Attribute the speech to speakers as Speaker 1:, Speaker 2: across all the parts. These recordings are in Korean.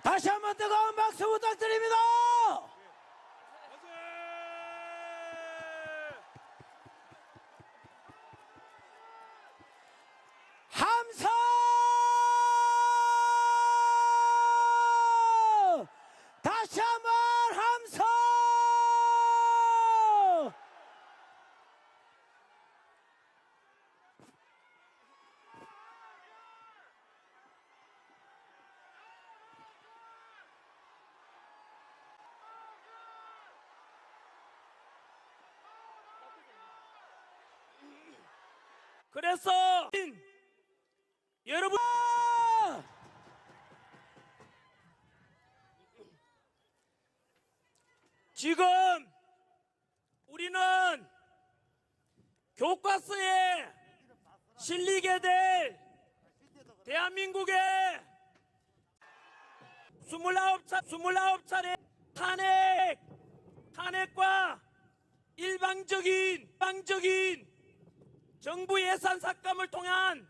Speaker 1: 다시 한번 뜨거운 박수 부탁드립니다. 함성! 다시 한번 함성!
Speaker 2: 그래서 여러분 지금 우리는 교과서에 실리게 될 대한민국의 29차례 탄핵과 일방적인 정부 예산 삭감을 통한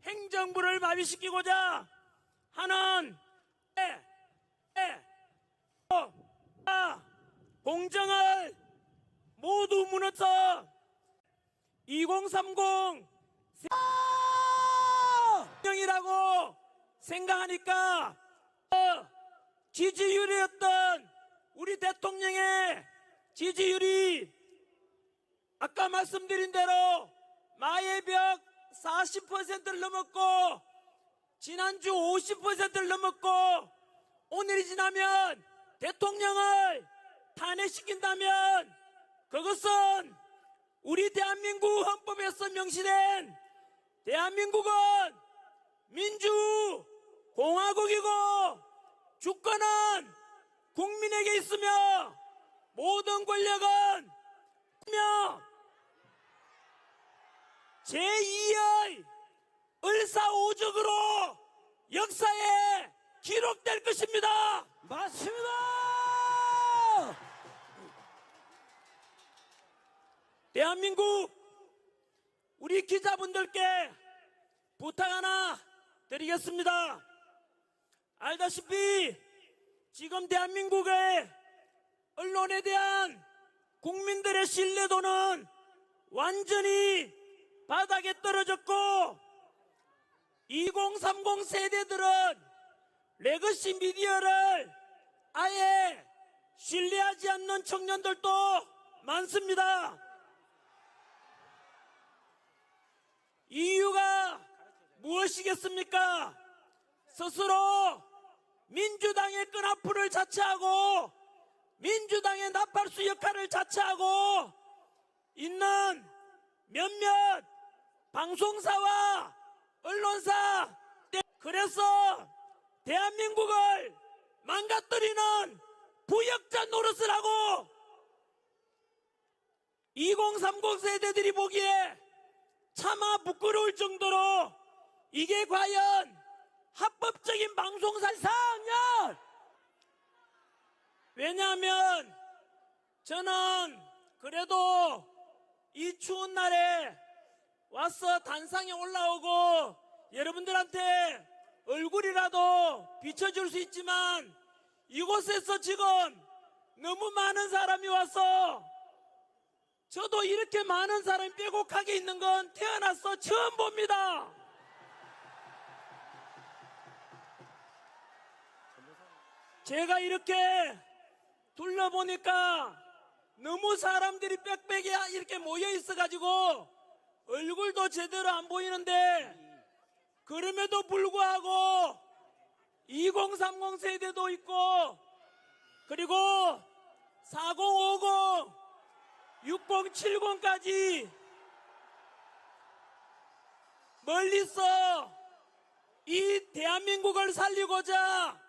Speaker 2: 행정부를 마비시키고자 하는 공정을 모두 무너져 2030 명이라고 생각하니까 지지율이었던 우리 대통령의 지지율이 아까 말씀드린 대로 마의 벽 40%를 넘었고 지난주 50%를 넘었고 오늘이 지나면 대통령을 탄핵시킨다면 그것은 우리 대한민국 헌법에서 명시된 대한민국은 민주공화국이고 주권은 국민에게 있으며 모든 권력은 제2의 을사오적으로 역사에 기록될 것입니다.
Speaker 1: 맞습니다.
Speaker 2: 대한민국 우리 기자분들께 부탁 하나 드리겠습니다. 알다시피 지금 대한민국의 언론에 대한 국민들의 신뢰도는 완전히 바닥에 떨어졌고 2030 세대들은 레거시 미디어를 아예 신뢰하지 않는 청년들도 많습니다. 이유가 무엇이겠습니까? 스스로 민주당의 끈앞풀을 자처하고 민주당의 나팔수 역할을 자처하고 있는 몇몇 방송사와 언론사, 그래서 대한민국을 망가뜨리는 부역자 노릇을 하고 2030 세대들이 보기에 차마 부끄러울 정도로 이게 과연 합법적인 방송사 상열! 왜냐하면 저는 그래도 이 추운 날에 와서 단상에 올라오고 여러분들한테 얼굴이라도 비춰줄 수 있지만 이곳에서 지금 너무 많은 사람이 와서 저도 이렇게 많은 사람이 빼곡하게 있는 건 태어나서 처음 봅니다. 제가 이렇게 둘러보니까 너무 사람들이 빽빽이 이렇게 모여 있어가지고 얼굴도 제대로 안 보이는데 그럼에도 불구하고 2030 세대도 있고 그리고 4050, 6070까지 멀리서 이 대한민국을 살리고자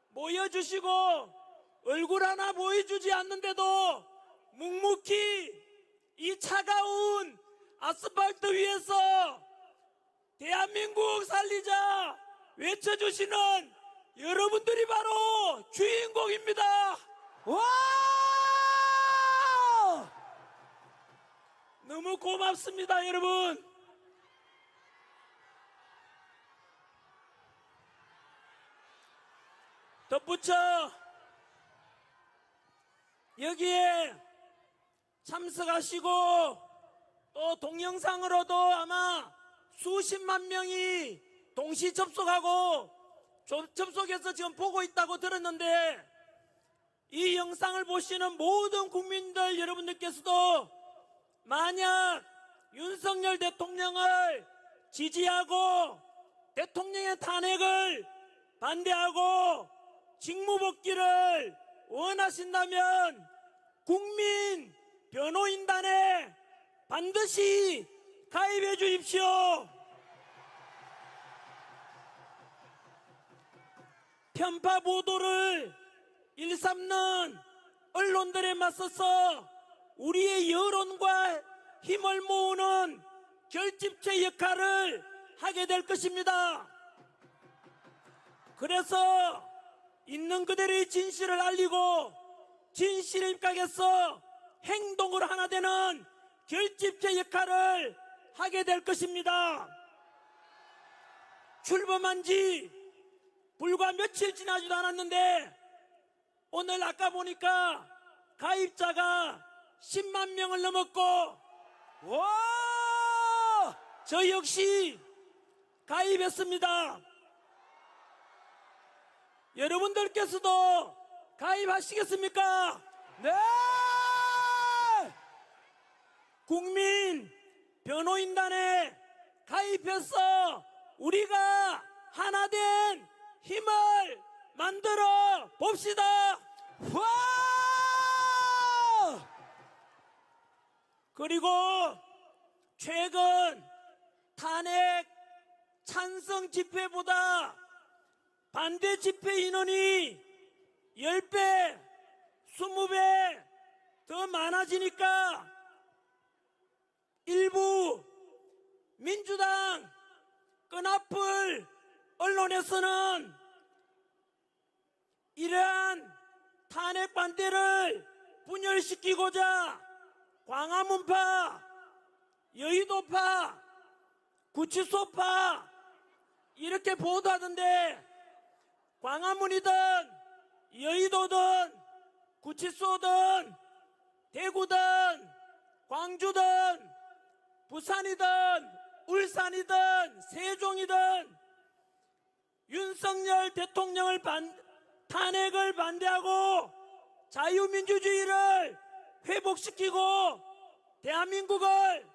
Speaker 2: 모여주시고 얼굴 하나 보여주지 않는데도 묵묵히 이 차가운 아스팔트 위에서 대한민국 살리자 외쳐주시는 여러분들이 바로 주인공입니다.
Speaker 1: 와!
Speaker 2: 너무 고맙습니다, 여러분. 부처 여기에 참석하시고 또 동영상으로도 아마 수십만 명이 동시 접속하고 접속해서 지금 보고 있다고 들었는데, 이 영상을 보시는 모든 국민들 여러분들께서도 만약 윤석열 대통령을 지지하고 대통령의 탄핵을 반대하고 직무복귀를 원하신다면 국민 변호인단에 반드시 가입해 주십시오. 편파 보도를 일삼는 언론들에 맞서서 우리의 여론과 힘을 모으는 결집체 역할을 하게 될 것입니다. 그래서 있는 그대로의 진실을 알리고 진실에 입각해서 행동으로 하나 되는 결집체 역할을 하게 될 것입니다. 출범한 지 불과 며칠 지나지도 않았는데 오늘 아까 보니까 가입자가 10만 명을 넘었고,
Speaker 1: 와!
Speaker 2: 저 역시 가입했습니다. 여러분들께서도 가입하시겠습니까?
Speaker 1: 네!
Speaker 2: 국민 변호인단에 가입해서 우리가 하나 된 힘을 만들어 봅시다.
Speaker 1: 와!
Speaker 2: 그리고 최근 탄핵 찬성 집회보다 반대 집회 인원이 10배, 20배 더 많아지니까 일부 민주당 끈앞을 언론에서는 이러한 탄핵 반대를 분열시키고자 광화문파, 여의도파, 구치소파 이렇게 보도하던데, 광화문이든 여의도든 구치소든 대구든 광주든 부산이든 울산이든 세종이든 윤석열 대통령을 탄핵을 반대하고 자유민주주의를 회복시키고 대한민국을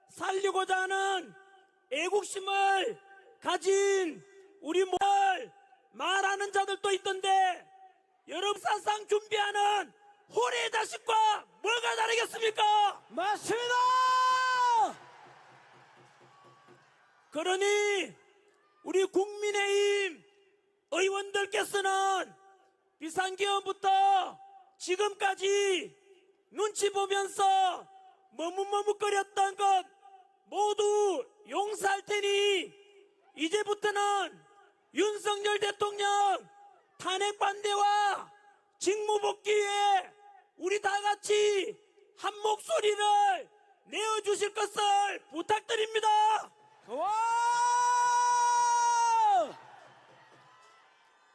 Speaker 2: 살리고자 하는 애국심을 가진 우리 모두를 말하는 자들도 있던데, 여러분 사상 준비하는 호래의 자식과 뭐가 다르겠습니까?
Speaker 1: 맞습니다!
Speaker 2: 그러니 우리 국민의힘 의원들께서는 비상계엄부터 지금까지 눈치 보면서 머뭇머뭇거렸던 것 모두 용서할 테니 이제부터는 윤석열 대통령 탄핵 반대와 직무복귀에 우리 다 같이 한 목소리를 내어주실 것을 부탁드립니다.
Speaker 1: 와!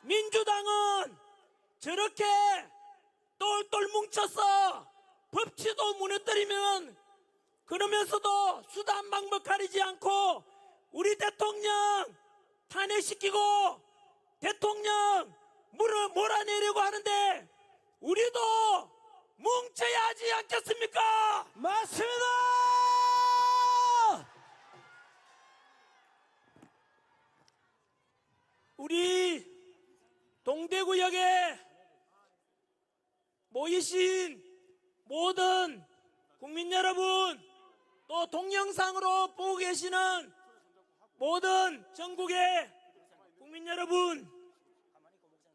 Speaker 2: 민주당은 저렇게 똘똘 뭉쳐서 법치도 무너뜨리면 그러면서도 수단 방법 가리지 않고 우리 대통령 탄핵시키고 대통령 몰아내려고 하는데 우리도 뭉쳐야 하지 않겠습니까?
Speaker 1: 맞습니다!
Speaker 2: 우리 동대구역에 모이신 모든 국민 여러분, 또 동영상으로 보고 계시는 모든 전국의 국민 여러분,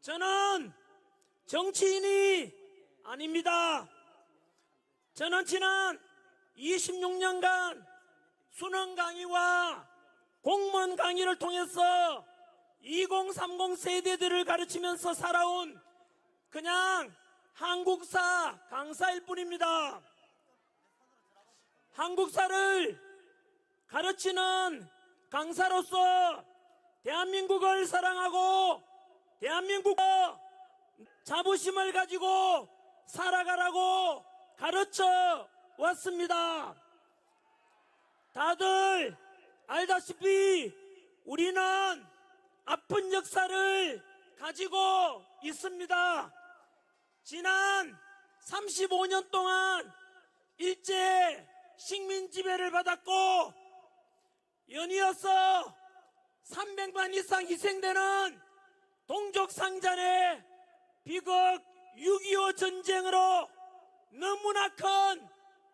Speaker 2: 저는 정치인이 아닙니다. 저는 지난 26년간 수능 강의와 공무원 강의를 통해서 2030 세대들을 가르치면서 살아온 그냥 한국사 강사일 뿐입니다. 한국사를 가르치는 강사로서 대한민국을 사랑하고 대한민국을 자부심을 가지고 살아가라고 가르쳐 왔습니다. 다들 알다시피 우리는 아픈 역사를 가지고 있습니다. 지난 35년 동안 일제 식민 지배를 받았고 연이어서 300만 이상 희생되는 동족상잔의 비극 6.25 전쟁으로 너무나 큰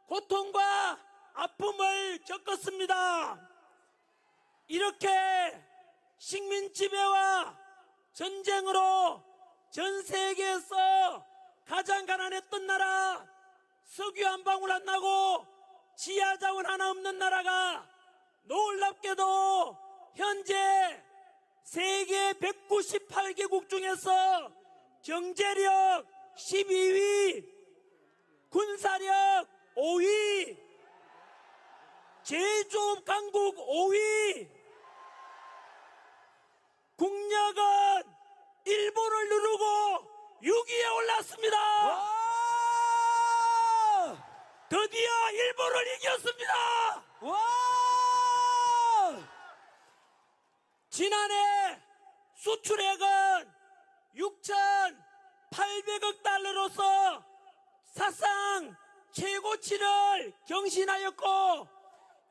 Speaker 2: 고통과 아픔을 겪었습니다. 이렇게 식민 지배와 전쟁으로 전 세계에서 가장 가난했던 나라, 석유 한 방울 안 나고 지하 자원 하나 없는 나라가 놀랍게도 현재 세계 198개국 중에서 경제력 12위, 군사력 5위, 제조업 강국 5위, 국력은 일본을 누르고 6위에 올랐습니다.
Speaker 1: 와!
Speaker 2: 드디어 일본을 이겼습니다.
Speaker 1: 와!
Speaker 2: 지난해 수출액은 6,800억 달러로서 사상 최고치를 경신하였고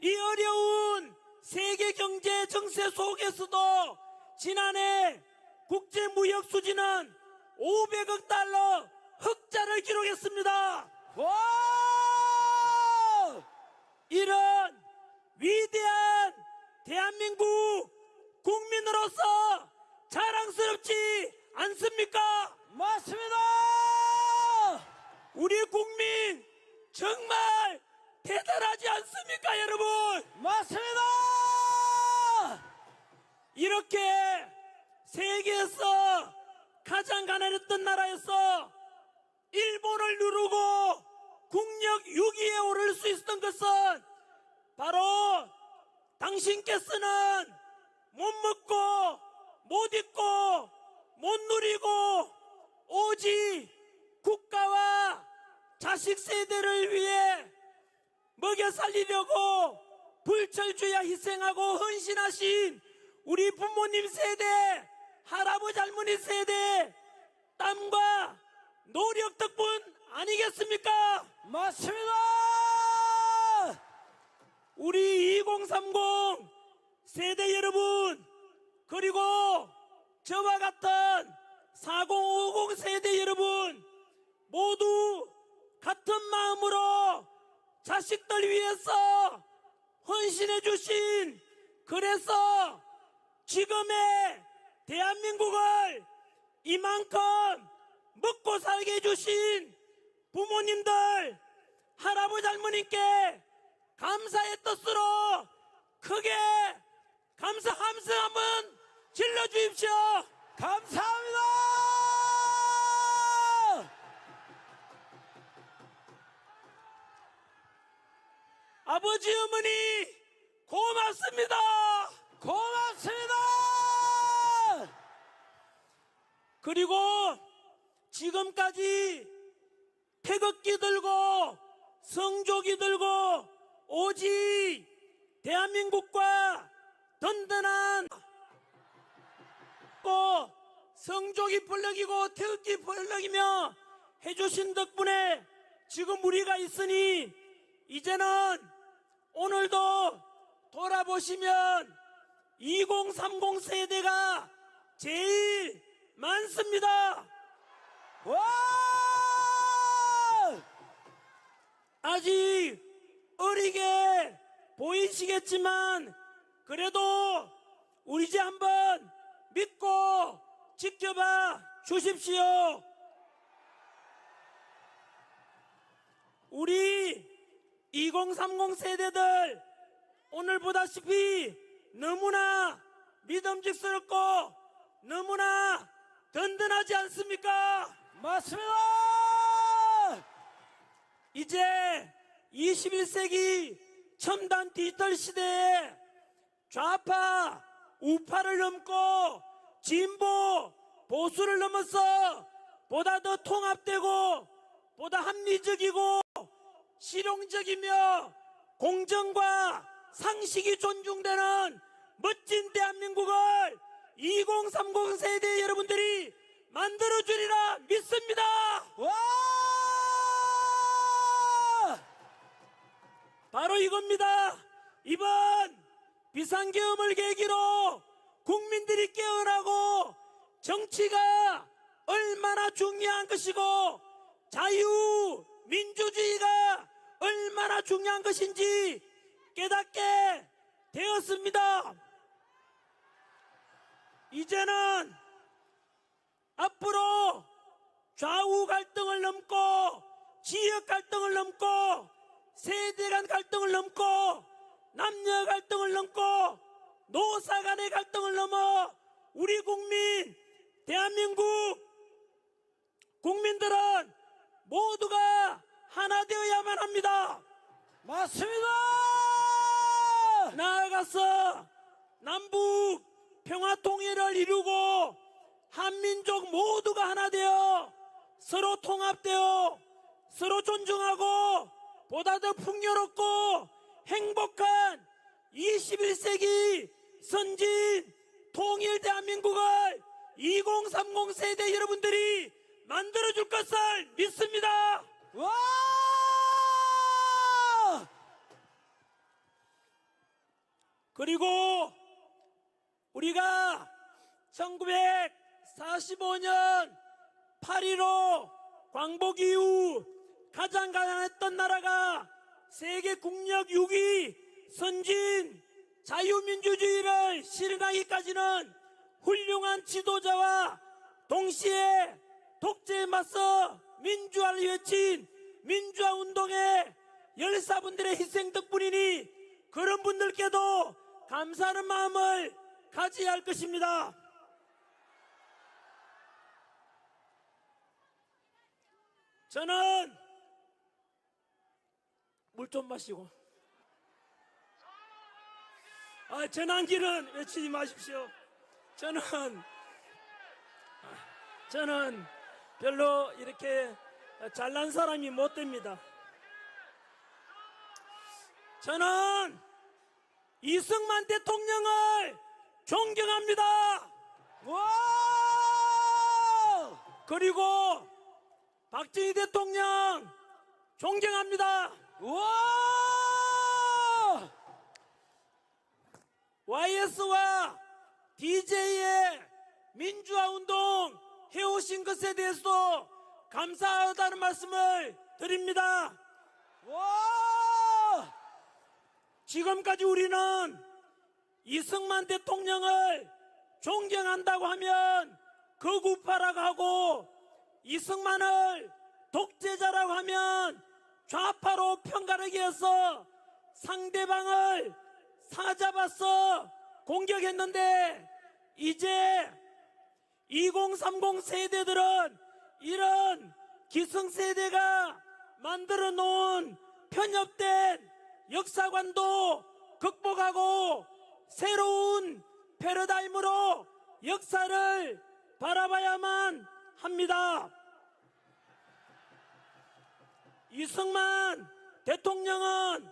Speaker 2: 이 어려운 세계 경제 정세 속에서도 지난해 국제무역 수지는 500억 달러 흑자를 기록했습니다.
Speaker 1: 와!
Speaker 2: 이런 위대한 대한민국 국민으로서 자랑스럽지 않습니까?
Speaker 1: 맞습니다.
Speaker 2: 우리 국민 정말 대단하지 않습니까, 여러분?
Speaker 1: 맞습니다.
Speaker 2: 이렇게 세계에서 가장 가난했던 나라에서 일본을 누르고 국력 6위에 오를 수 있었던 것은 바로 당신께서는 못 먹고 못 입고 못 누리고 오직 국가와 자식 세대를 위해 먹여 살리려고 불철주야 희생하고 헌신하신 우리 부모님 세대, 할아버지 할머니 세대 땀과 노력 덕분 아니겠습니까?
Speaker 1: 맞습니다.
Speaker 2: 우리 2030 세대 여러분, 그리고 저와 같은 4050 세대 여러분 모두 같은 마음으로 자식들 위해서 헌신해 주신, 그래서 지금의 대한민국을 이만큼 먹고 살게 해주신 부모님들, 할아버지 할머님께 감사의 뜻으로 크게 감사 함성 한번 질러주십시오.
Speaker 1: 감사합니다.
Speaker 2: 아버지 어머니 고맙습니다.
Speaker 1: 고맙습니다.
Speaker 2: 그리고 지금까지 태극기 들고 성조기 들고 오직 대한민국과 든든한 성조기 펄럭이고 태극기 펄럭이며 해주신 덕분에 지금 우리가 있으니 이제는 오늘도 돌아보시면 2030 세대가 제일 많습니다.
Speaker 1: 와!
Speaker 2: 아직 어리게 보이시겠지만 그래도 우리 집 한번 믿고 지켜봐 주십시오. 우리 2030 세대들 오늘 보다시피 너무나 믿음직스럽고 너무나 든든하지 않습니까?
Speaker 1: 맞습니다.
Speaker 2: 이제 21세기 첨단 디지털 시대에 좌파, 우파를 넘고 진보, 보수를 넘어서 보다 더 통합되고 보다 합리적이고 실용적이며 공정과 상식이 존중되는 멋진 대한민국을 2030 세대 여러분들이 만들어주리라 믿습니다.
Speaker 1: 와!
Speaker 2: 바로 이겁니다. 이번 비상계엄을 계기로 국민들이 깨어나고 정치가 얼마나 중요한 것이고 자유민주주의가 얼마나 중요한 것인지 깨닫게 되었습니다. 이제는 앞으로 좌우 갈등을 넘고 지역 갈등을 넘고 세대 간 갈등을 넘고 남녀 갈등을 넘고 노사 간의 갈등을 넘어 우리 국민 대한민국 국민들은 모두가 하나 되어야만 합니다.
Speaker 1: 맞습니다.
Speaker 2: 나아가서 남북 평화 통일을 이루고 한민족 모두가 하나 되어 서로 통합되어 서로 존중하고 보다 더 풍요롭고 행복한 21세기 선진 통일 대한민국을 2030 세대 여러분들이 만들어줄 것을 믿습니다.
Speaker 1: 와!
Speaker 2: 그리고 우리가 1945년 8.15 광복 이후 가장 가난했던 나라가 세계 국력 6위 선진 자유민주주의를 실현하기까지는 훌륭한 지도자와 동시에 독재에 맞서 민주화를 외친 민주화 운동의 열사분들의 희생 덕분이니 그런 분들께도 감사하는 마음을 가져야 할 것입니다. 저는 물 좀 마시고 전환기는 외치지 마십시오. 저는 별로 이렇게 잘난 사람이 못 됩니다. 저는 이승만 대통령을 존경합니다.
Speaker 1: 와!
Speaker 2: 그리고 박정희 대통령 존경합니다.
Speaker 1: 와!
Speaker 2: YS와 DJ의 민주화 운동 해오신 것에 대해서도 감사하다는 말씀을 드립니다.
Speaker 1: 와!
Speaker 2: 지금까지 우리는 이승만 대통령을 존경한다고 하면 거구파라고 하고 이승만을 독재자라고 하면 좌파로 편가르기 해서 상대방을 사잡아서 공격했는데 이제 2030 세대들은 이런 기성세대가 만들어 놓은 편협된 역사관도 극복하고 새로운 패러다임으로 역사를 바라봐야만 합니다. 이승만 대통령은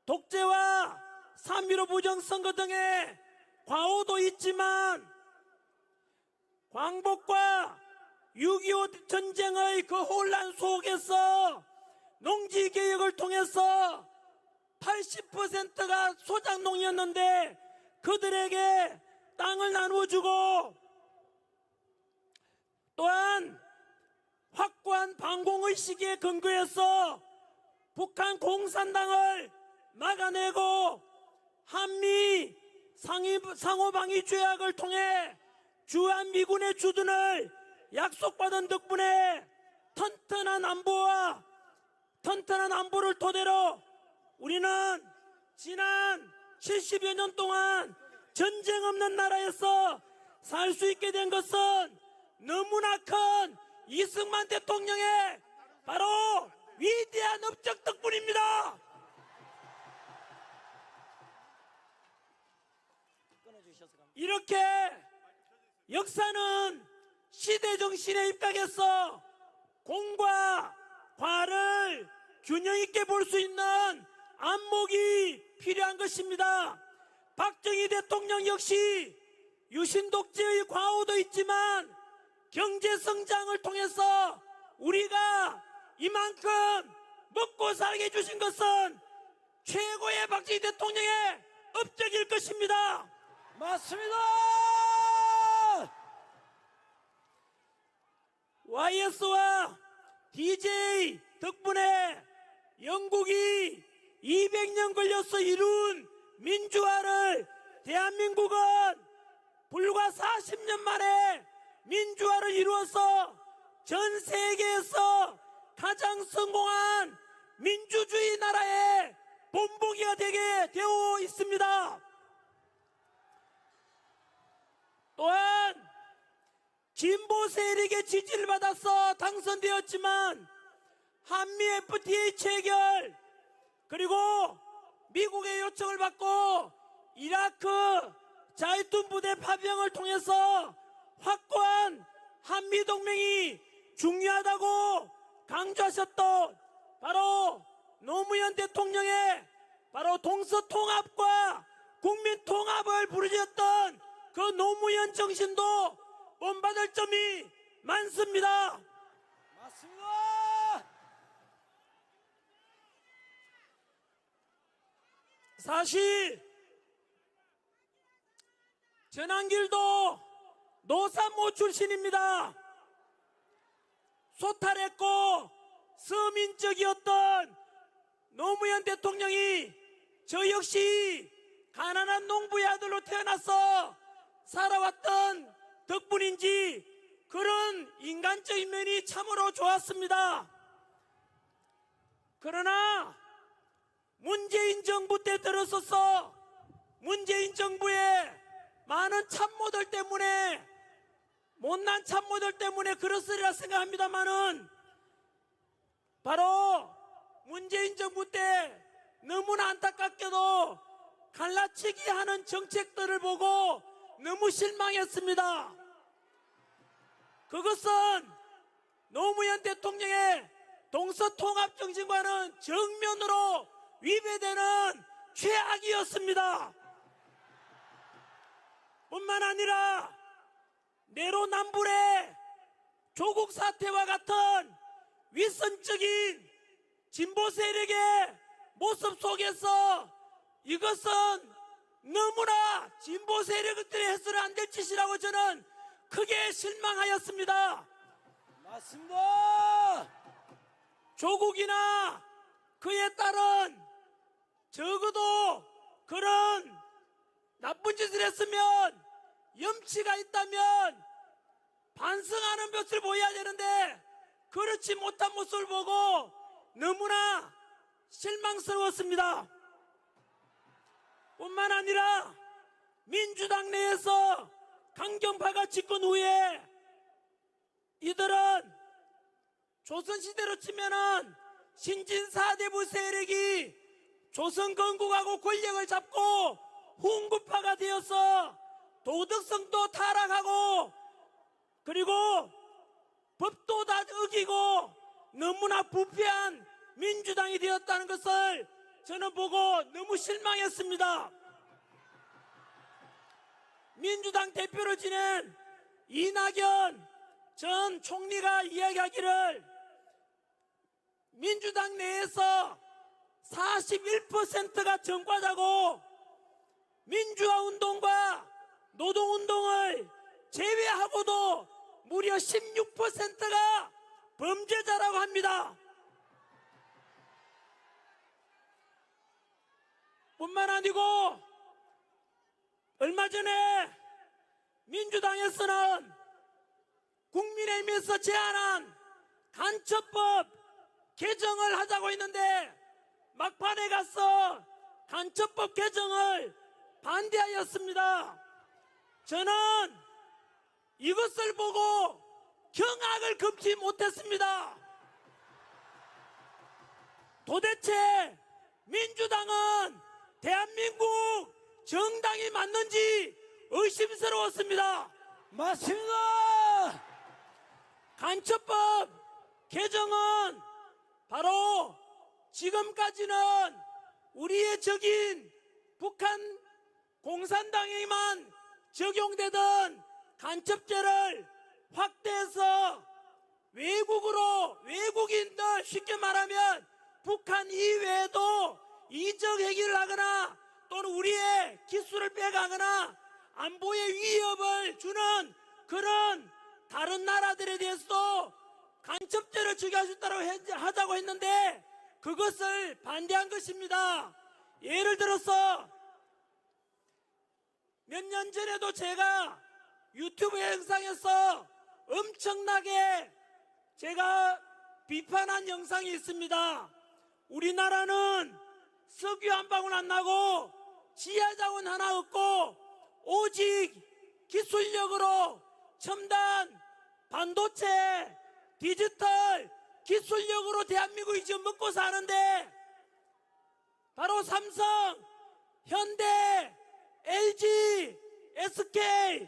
Speaker 2: 독재와 3.15 부정선거 등의 과오도 있지만 광복과 6.25 전쟁의 그 혼란 속에서 농지개혁을 통해서 80%가 소작농이었는데 그들에게 땅을 나누어주고 또한 확고한 반공의식에 근거해서 북한 공산당을 막아내고 한미 상호방위 조약을 통해 주한미군의 주둔을 약속받은 덕분에 튼튼한 안보를 토대로 우리는 지난 70여 년 동안 전쟁 없는 나라에서 살 수 있게 된 것은 너무나 큰 이승만 대통령의 바로 위대한 업적 덕분입니다. 이렇게 역사는 시대 정신에 입각해서 공과 과를 균형 있게 볼 수 있는 안목이 필요한 것입니다. 박정희 대통령 역시 유신 독재의 과오도 있지만 경제 성장을 통해서 우리가 이만큼 먹고 살게 해주신 것은 최고의 박정희 대통령의 업적일 것입니다.
Speaker 1: 맞습니다.
Speaker 2: YS와 DJ 덕분에 영국이 200년 걸려서 이룬 민주화를 대한민국은 불과 40년 만에 민주화를 이루어서 전 세계에서 가장 성공한 민주주의 나라의 본보기가 되게 되어 있습니다. 또한 진보 세력의 지지를 받아서 당선되었지만 한미 FTA 체결 그리고 미국의 요청을 받고 이라크 자이툰 부대 파병을 통해서 확고한 한미동맹이 중요하다고 강조하셨던 바로 노무현 대통령의 바로 동서통합과 국민통합을 부르짖었던 그 노무현 정신도 본받을 점이 많습니다.
Speaker 1: 맞습니다.
Speaker 2: 사실 전한길도 노사모 출신입니다. 소탈했고 서민적이었던 노무현 대통령이 저 역시 가난한 농부의 아들로 태어나서 살아왔던 덕분인지 그런 인간적인 면이 참으로 좋았습니다. 그러나 문재인 정부 때 들어서서 문재인 정부의 많은 참모들 때문에 못난 참모들 때문에 그렇으리라 생각합니다만은 바로 문재인 정부 때 너무나 안타깝게도 갈라치기 하는 정책들을 보고 너무 실망했습니다. 그것은 노무현 대통령의 동서통합 정신과는 정면으로 위배되는 최악이었습니다. 뿐만 아니라 내로남불의 조국 사태와 같은 위선적인 진보 세력의 모습 속에서 이것은 너무나 진보 세력들이 해서는 안 될 짓이라고 저는 크게 실망하였습니다.
Speaker 1: 맞습니다.
Speaker 2: 조국이나 그에 따른 적어도 그런 나쁜 짓을 했으면 염치가 있다면 반성하는 모습을 보여야 되는데 그렇지 못한 모습을 보고 너무나 실망스러웠습니다. 뿐만 아니라 민주당 내에서 강경파가 집권 후에 이들은 조선시대로 치면은 신진사대부 세력이 조선 건국하고 권력을 잡고 훈구파가 되어서 도덕성도 타락하고 그리고 법도 다 어기고 너무나 부패한 민주당이 되었다는 것을 저는 보고 너무 실망했습니다. 민주당 대표를 지낸 이낙연 전 총리가 이야기하기를 민주당 내에서 41%가 정과자고 민주화운동과 노동운동을 제외하고도 무려 16%가 범죄자라고 합니다. 뿐만 아니고 얼마 전에 민주당에서는 국민의힘에서 제안한 간첩법 개정을 하자고 했는데 막판에 가서 간첩법 개정을 반대하였습니다. 저는 이것을 보고 경악을 금치 못했습니다. 도대체 민주당은 대한민국 정당이 맞는지 의심스러웠습니다.
Speaker 1: 맞습니다.
Speaker 2: 간첩법 개정은 바로 지금까지는 우리의 적인 북한 공산당에만 적용되던 간첩죄를 확대해서 외국인들 쉽게 말하면 북한 이외에도 이적 행위를 하거나 또는 우리의 기술을 빼가거나 안보에 위협을 주는 그런 다른 나라들에 대해서도 간첩죄를 적용할 수 있다고 하자고 했는데 그것을 반대한 것입니다. 예를 들어서 몇 년 전에도 제가 유튜브 영상에서 엄청나게 제가 비판한 영상이 있습니다. 우리나라는 석유 한 방울 안 나고 지하자원 하나 없고 오직 기술력으로 첨단 반도체 디지털 기술력으로 대한민국이 지금 먹고 사는데 바로 삼성, 현대, LG, SK,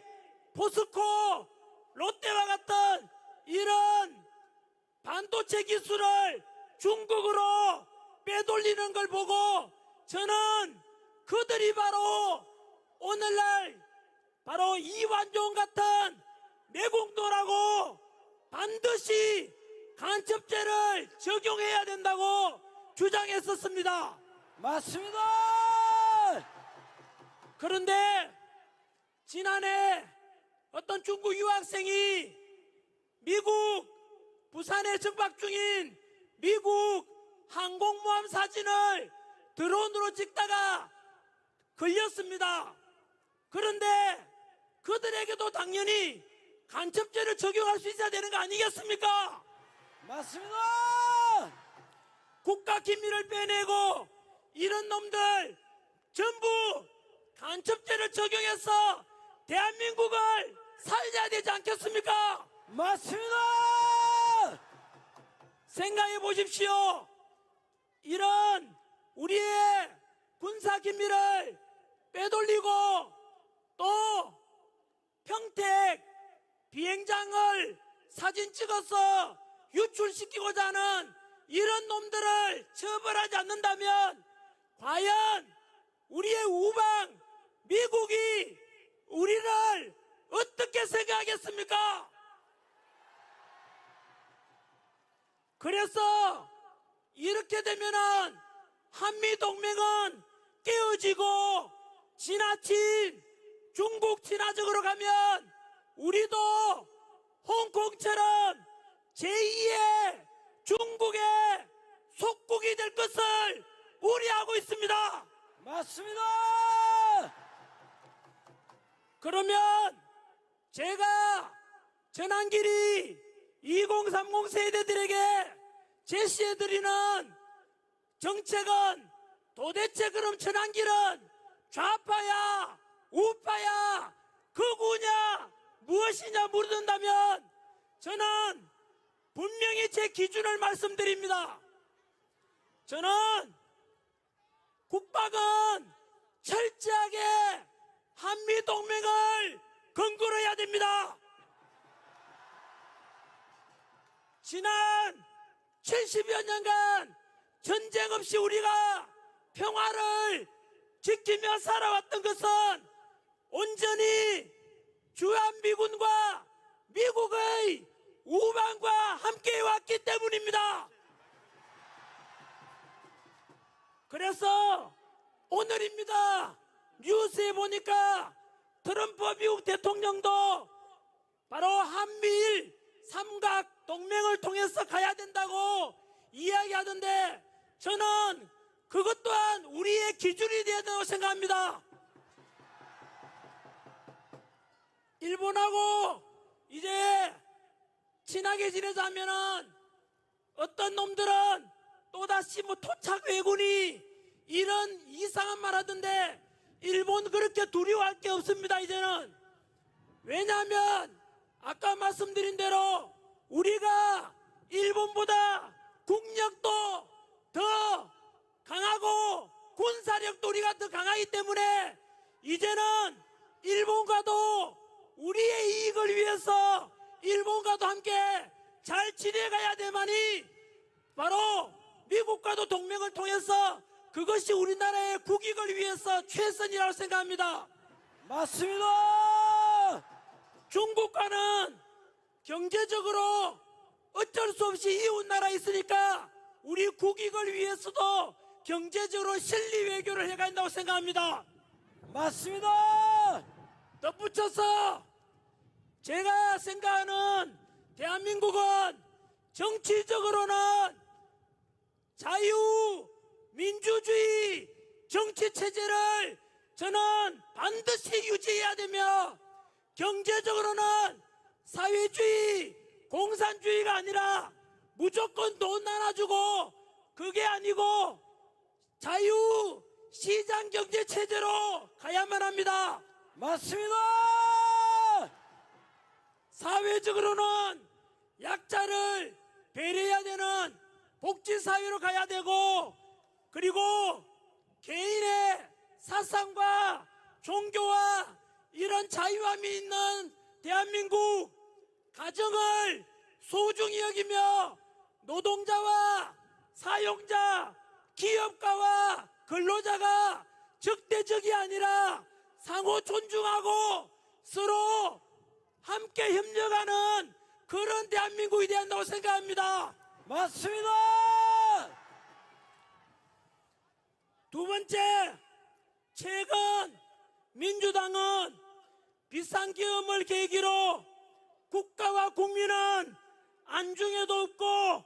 Speaker 2: 포스코, 롯데와 같은 이런 반도체 기술을 중국으로 빼돌리는 걸 보고 저는 그들이 바로 오늘날 바로 이완종 같은 내공도라고 반드시 간첩죄를 적용해야 된다고 주장했었습니다.
Speaker 1: 맞습니다.
Speaker 2: 그런데 지난해 어떤 중국 유학생이 미국 부산에 정박 중인 미국 항공모함 사진을 드론으로 찍다가 걸렸습니다. 그런데 그들에게도 당연히 간첩죄를 적용할 수 있어야 되는 거 아니겠습니까?
Speaker 1: 맞습니다.
Speaker 2: 국가 기밀을 빼내고 이런 놈들 전부 간첩죄를 적용해서 대한민국을 살려야 되지 않겠습니까?
Speaker 1: 맞습니다.
Speaker 2: 생각해 보십시오. 이런 우리의 군사 기밀을 빼돌리고 또 평택 비행장을 사진 찍어서 유출시키고자 하는 이런 놈들을 처벌하지 않는다면 과연 우리의 우방 미국이 우리를 어떻게 생각하겠습니까? 그래서 이렇게 되면은 한미동맹은 깨어지고 지나친 중국 친화적으로 가면 우리도 홍콩처럼 제2의 중국의 속국이 될 것을 우려하고 있습니다.
Speaker 1: 맞습니다.
Speaker 2: 그러면 제가 전환길이 2030 세대들에게 제시해드리는 정책은 도대체 그럼 전환길은 좌파야 우파야 극우냐 무엇이냐 물어든다면 저는 분명히 제 기준을 말씀드립니다. 저는 국방은 철저하게 한미동맹을 근거로 해야 됩니다. 지난 70여 년간 전쟁 없이 우리가 평화를 지키며 살아왔던 것은 온전히 주한미군과 미국의 우방과 함께 왔기 때문입니다. 그래서 오늘입니다. 뉴스에 보니까 트럼프 미국 대통령도 바로 한미일 삼각 동맹을 통해서 가야 된다고 이야기하던데 저는 그것 또한 우리의 기준이 되어야 된다고 생각합니다. 일본하고 이제 친하게 지내자면은 어떤 놈들은 또다시 뭐 토착 왜군이 이런 이상한 말 하던데 일본 그렇게 두려워할 게 없습니다. 이제는 왜냐하면 아까 말씀드린 대로 우리가 일본보다 국력도 더 강하고 군사력도 우리가 더 강하기 때문에 이제는 일본과도 우리의 이익을 위해서 일본과도 함께 잘 지내가야 되만이 바로 미국과도 동맹을 통해서 그것이 우리나라의 국익을 위해서 최선이라고 생각합니다.
Speaker 1: 맞습니다.
Speaker 2: 중국과는 경제적으로 어쩔 수 없이 이웃 나라에 있으니까 우리 국익을 위해서도 경제적으로 실리 외교를 해야 한다고 생각합니다.
Speaker 1: 맞습니다.
Speaker 2: 덧붙여서 제가 생각하는 대한민국은 정치적으로는 자유민주주의 정치체제를 저는 반드시 유지해야 되며 경제적으로는 사회주의, 공산주의가 아니라 무조건 돈 나눠주고 그게 아니고 자유시장경제체제로 가야만 합니다.
Speaker 1: 맞습니다.
Speaker 2: 사회적으로는 약자를 배려해야 되는 복지사회로 가야 되고 그리고 개인의 사상과 종교와 이런 자유함이 있는 대한민국 가정을 소중히 여기며 노동자와 사용자, 기업가와 근로자가 적대적이 아니라 상호 존중하고 서로 함께 협력하는 그런 대한민국이 되어야 한다고 생각합니다.
Speaker 1: 맞습니다.
Speaker 2: 두 번째, 최근 민주당은 비상계엄을 계기로 국가와 국민은 안중에도 없고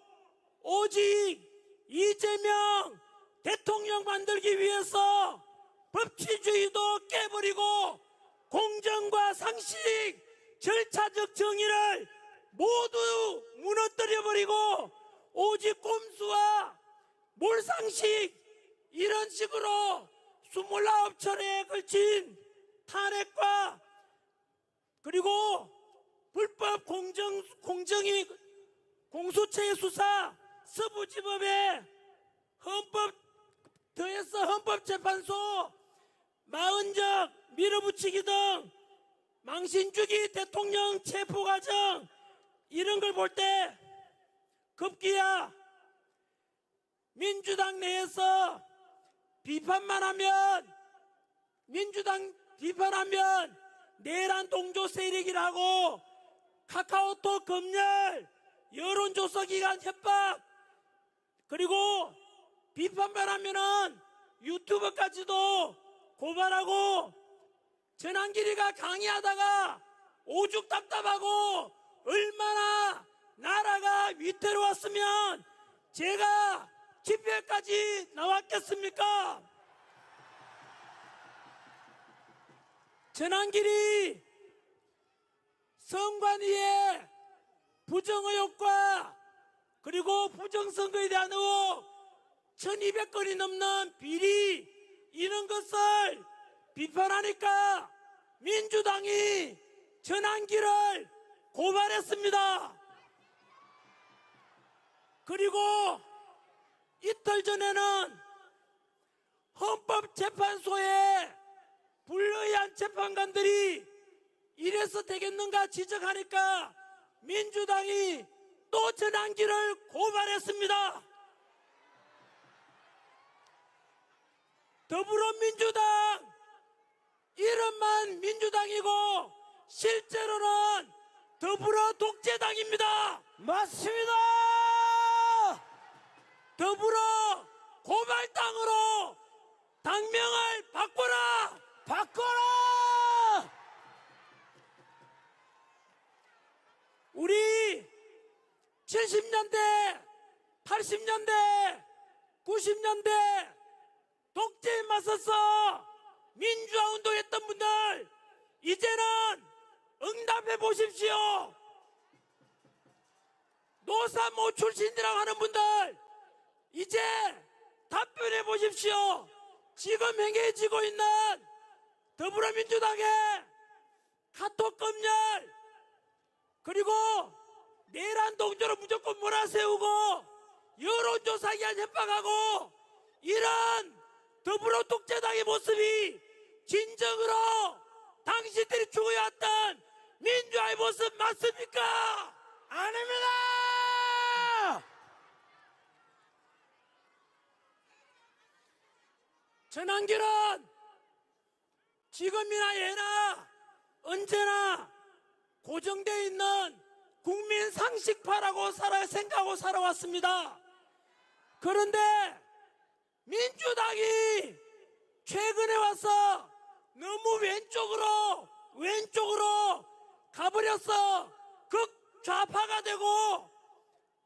Speaker 2: 오직 이재명 대통령 만들기 위해서 법치주의도 깨버리고 공정과 상식, 절차적 정의를 모두 무너뜨려버리고 오직 꼼수와 몰상식 이런 식으로 29차례에 걸친 탄핵과 그리고 불법 공정위 공수처의 수사 서부지법에 더해서 헌법재판소 마흔적 밀어붙이기 등 망신주기 대통령 체포과정 이런 걸 볼 때 급기야 민주당 내에서 민주당 비판하면 내란 동조 세력이라고 카카오톡 검열, 여론조사기관 협박 그리고 비판만 하면은 유튜브까지도 고발하고 전환길이가 강의하다가 오죽 답답하고 얼마나 나라가 위태로웠으면 제가 집회까지 나왔겠습니까? 전환길이 선관위의 부정의혹과 그리고 부정선거에 대한 의혹 1200건이 넘는 비리 이런 것을 비판하니까 민주당이 전환길을 고발했습니다. 그리고 이틀 전에는 헌법재판소에 불의한 재판관들이 이래서 되겠는가 지적하니까 민주당이 또 전환길을 고발했습니다. 더불어민주당 이름만 민주당이고 실제로는 더불어 독재당입니다.
Speaker 1: 맞습니다.
Speaker 2: 더불어 고발당으로 당명을 바꿔라.
Speaker 1: 바꿔라.
Speaker 2: 우리 70년대, 80년대, 90년대 독재에 맞서서 민주화 운동했던 분들 이제는 응답해 보십시오. 노사모 출신이라고 하는 분들 이제 답변해 보십시오. 지금 행해지고 있는 더불어민주당의 카톡 검열 그리고 내란 동조로 무조건 몰아세우고 여론조사기관 협박하고 이런 더불어 독재당의 모습이 진정으로 당신들이 추구해왔던 민주화의 모습 맞습니까?
Speaker 1: 아닙니다.
Speaker 2: 전환길은 지금이나 예나 언제나 고정되어 있는 국민 상식파라고 생각하고 살아왔습니다. 그런데 민주당이 최근에 와서 너무 왼쪽으로 가버려서 극좌파가 되고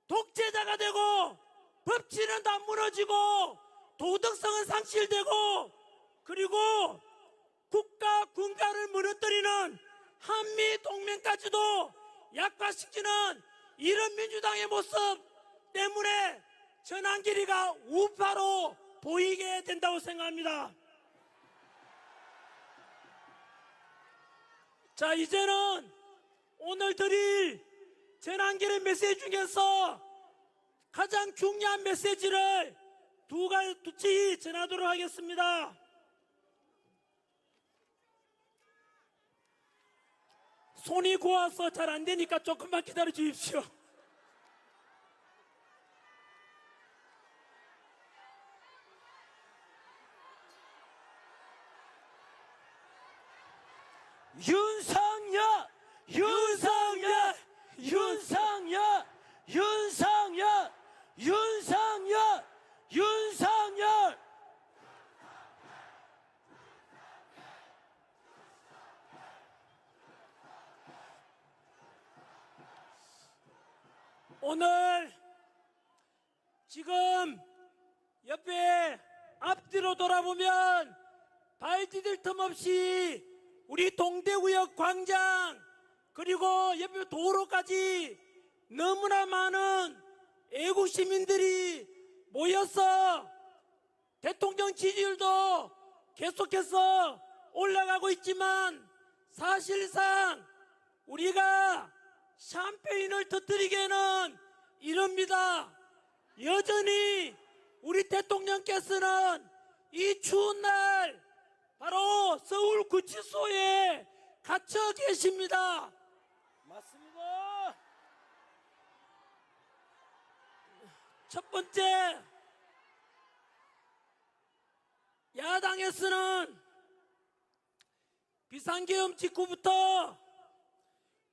Speaker 2: 독재자가 되고 법치는 다 무너지고 도덕성은 상실되고 그리고 국가 군가를 무너뜨리는 한미 동맹까지도 약화시키는 이런 민주당의 모습 때문에 전환길이가 우파로 보이게 된다고 생각합니다. 자, 이제는 오늘 드릴 전환길의 메시지 중에서 가장 중요한 메시지를 두 가지 전하도록 하겠습니다. 손이 고와서 잘 안 되니까 조금만 기다려 주십시오.
Speaker 1: 윤상열, 윤상열, 윤상열, 윤상열, 윤상열, 윤상열.
Speaker 2: 오늘 지금 옆에 앞뒤로 돌아보면 발 디딜 틈 없이 우리 동대구역 광장 그리고 옆에 도로까지 너무나 많은 애국 시민들이 모여서 대통령 지지율도 계속해서 올라가고 있지만 사실상 우리가 샴페인을 터뜨리기에는 이럽니다. 여전히 우리 대통령께서는 이 추운 날 바로 서울 구치소에 갇혀 계십니다.
Speaker 1: 맞습니다.
Speaker 2: 첫 번째, 야당에서는 비상계엄 직후부터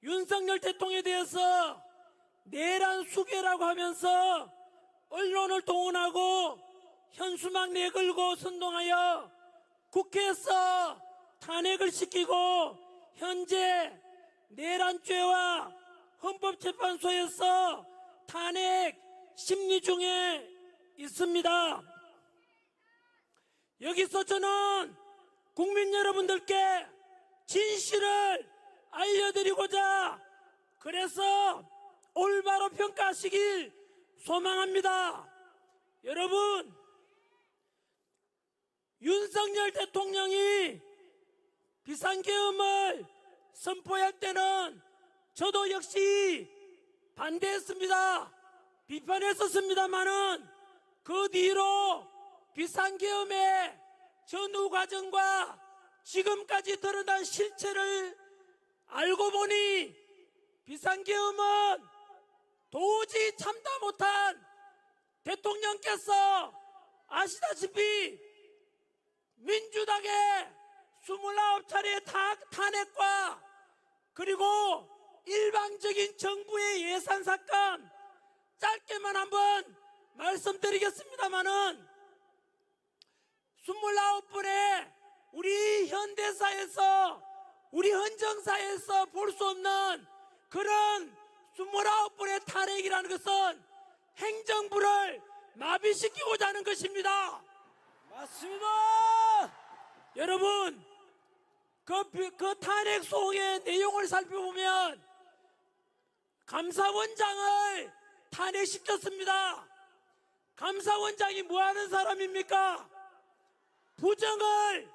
Speaker 2: 윤석열 대통령에 대해서 내란 수괴라고 하면서 언론을 동원하고 현수막 내걸고 선동하여 국회에서 탄핵을 시키고 현재 내란죄와 헌법재판소에서 탄핵 심리 중에 있습니다. 여기서 저는 국민 여러분들께 진실을 알려드리고자 그래서 올바로 평가하시길 소망합니다. 여러분, 윤석열 대통령이 비상계엄을 선포할 때는 저도 역시 반대했습니다. 비판했었습니다마는 그 뒤로 비상계엄의 전후 과정과 지금까지 드러난 실체를 알고 보니 비상계엄은 도저히 참다 못한 대통령께서 아시다시피 민주당의 29차례 탄핵과 그리고 일방적인 정부의 예산 삭감 짧게만 한번 말씀드리겠습니다마는 29분의 우리 현대사에서 우리 헌정사에서 볼 수 없는 그런 29분의 탄핵이라는 것은 행정부를 마비시키고자 하는 것입니다.
Speaker 1: 맞습니다.
Speaker 2: 여러분, 그 탄핵 소의 내용을 살펴보면 감사원장을 탄핵시켰습니다. 감사원장이 뭐하는 사람입니까? 부정을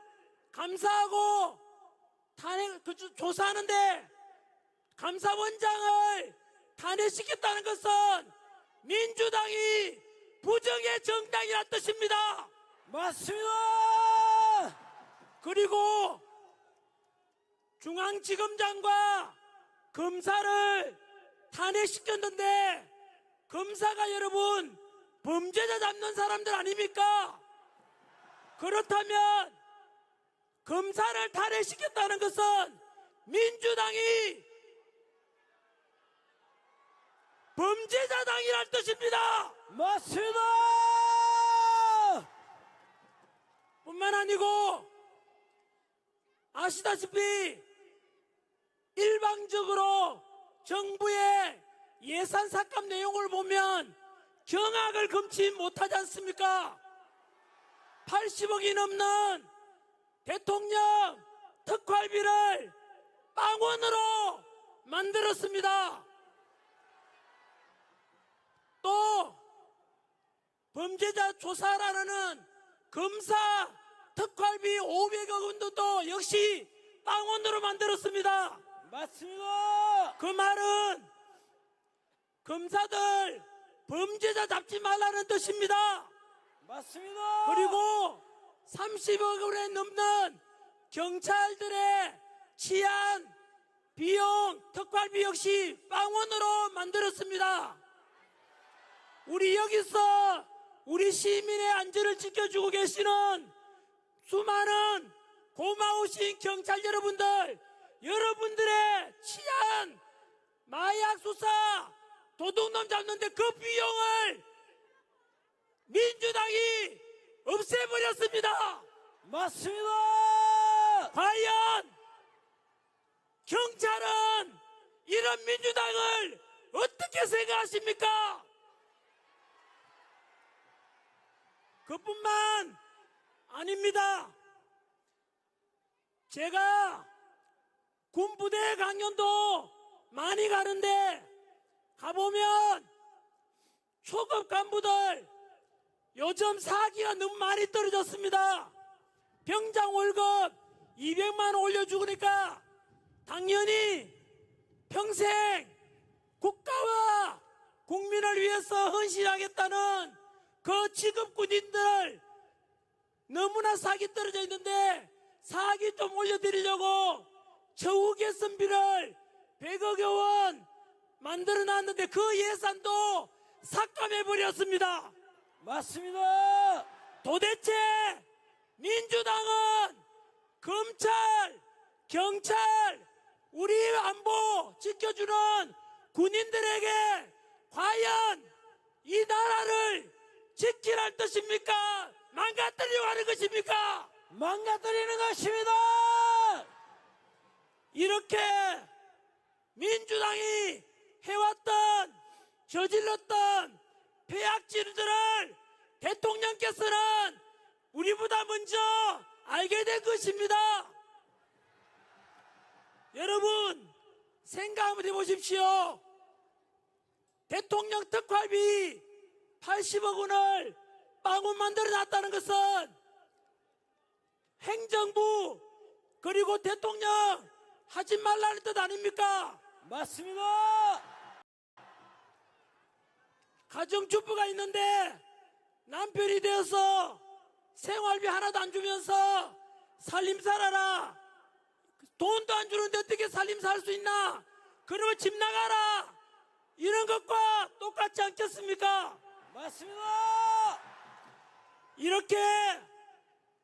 Speaker 2: 감사하고 탄핵 조사하는데 감사원장을 탄핵시켰다는 것은 민주당이 부정의 정당이란 뜻입니다.
Speaker 1: 맞습니다.
Speaker 2: 그리고 중앙지검장과 검사를 탄핵시켰는데 검사가 여러분 범죄자 잡는 사람들 아닙니까? 그렇다면 검사를 탈핵시켰다는 것은 민주당이 범죄자당이란 뜻입니다.
Speaker 1: 맞습니다.
Speaker 2: 뿐만 아니고 아시다시피 일방적으로 정부의 예산 삭감 내용을 보면 경악을 금치 못하지 않습니까? 80억이 넘는 대통령 특활비를 빵원으로 만들었습니다. 또 범죄자 조사라는 검사 특활비 500억 원도 역시 빵원으로 만들었습니다.
Speaker 1: 맞습니다.
Speaker 2: 그 말은 검사들 범죄자 잡지 말라는 뜻입니다.
Speaker 1: 맞습니다.
Speaker 2: 그리고 30억 원에 넘는 경찰들의 치안 비용 특활비 역시 빵원으로 만들었습니다. 우리 여기서 우리 시민의 안전을 지켜주고 계시는 수많은 고마우신 경찰 여러분들, 여러분들의 치안, 마약 수사, 도둑놈 잡는데 그 비용을 민주당이 없애버렸습니다.
Speaker 1: 맞습니다.
Speaker 2: 과연 경찰은 이런 민주당을 어떻게 생각하십니까? 그뿐만 아닙니다. 제가 군부대 강연도 많이 가는데 가보면 초급 간부들 요즘 사기가 너무 많이 떨어졌습니다. 병장 월급 200만 원 올려주니까 당연히 평생 국가와 국민을 위해서 헌신하겠다는 그 직업 군인들 너무나 사기 떨어져 있는데 사기 좀 올려드리려고 처우 개선비를 100억 원 만들어 놨는데 그 예산도 삭감해버렸습니다.
Speaker 1: 맞습니다.
Speaker 2: 도대체 민주당은 검찰, 경찰, 우리 안보 지켜주는 군인들에게 과연 이 나라를 지키라는 뜻입니까? 망가뜨리려고 하는 것입니까?
Speaker 1: 망가뜨리는 것입니다.
Speaker 2: 이렇게 민주당이 해왔던 저질렀던 폐악질들을 대통령께서는 우리보다 먼저 알게 된 것입니다. 여러분 생각 한번 해보십시오. 대통령 특활비 80억 원을 빵원 만들어 놨다는 것은 행정부 그리고 대통령 하지 말라는 뜻 아닙니까?
Speaker 1: 맞습니다.
Speaker 2: 가정주부가 있는데 남편이 되어서 생활비 하나도 안 주면서 살림 살아라. 돈도 안 주는데 어떻게 살림 살 수 있나? 그러면 집 나가라. 이런 것과 똑같지 않겠습니까?
Speaker 1: 맞습니다.
Speaker 2: 이렇게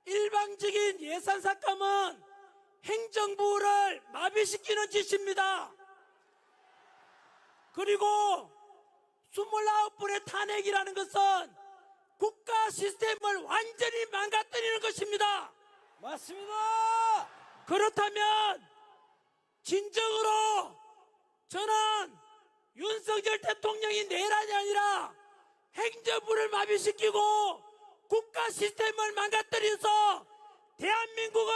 Speaker 2: 일방적인 예산 삭감은 행정부를 마비시키는 짓입니다. 그리고 29분의 탄핵이라는 것은 국가 시스템을 완전히 망가뜨리는 것입니다.
Speaker 1: 맞습니다.
Speaker 2: 그렇다면 진정으로 저는 윤석열 대통령이 내란이 아니라 행정부를 마비시키고 국가 시스템을 망가뜨려서 대한민국을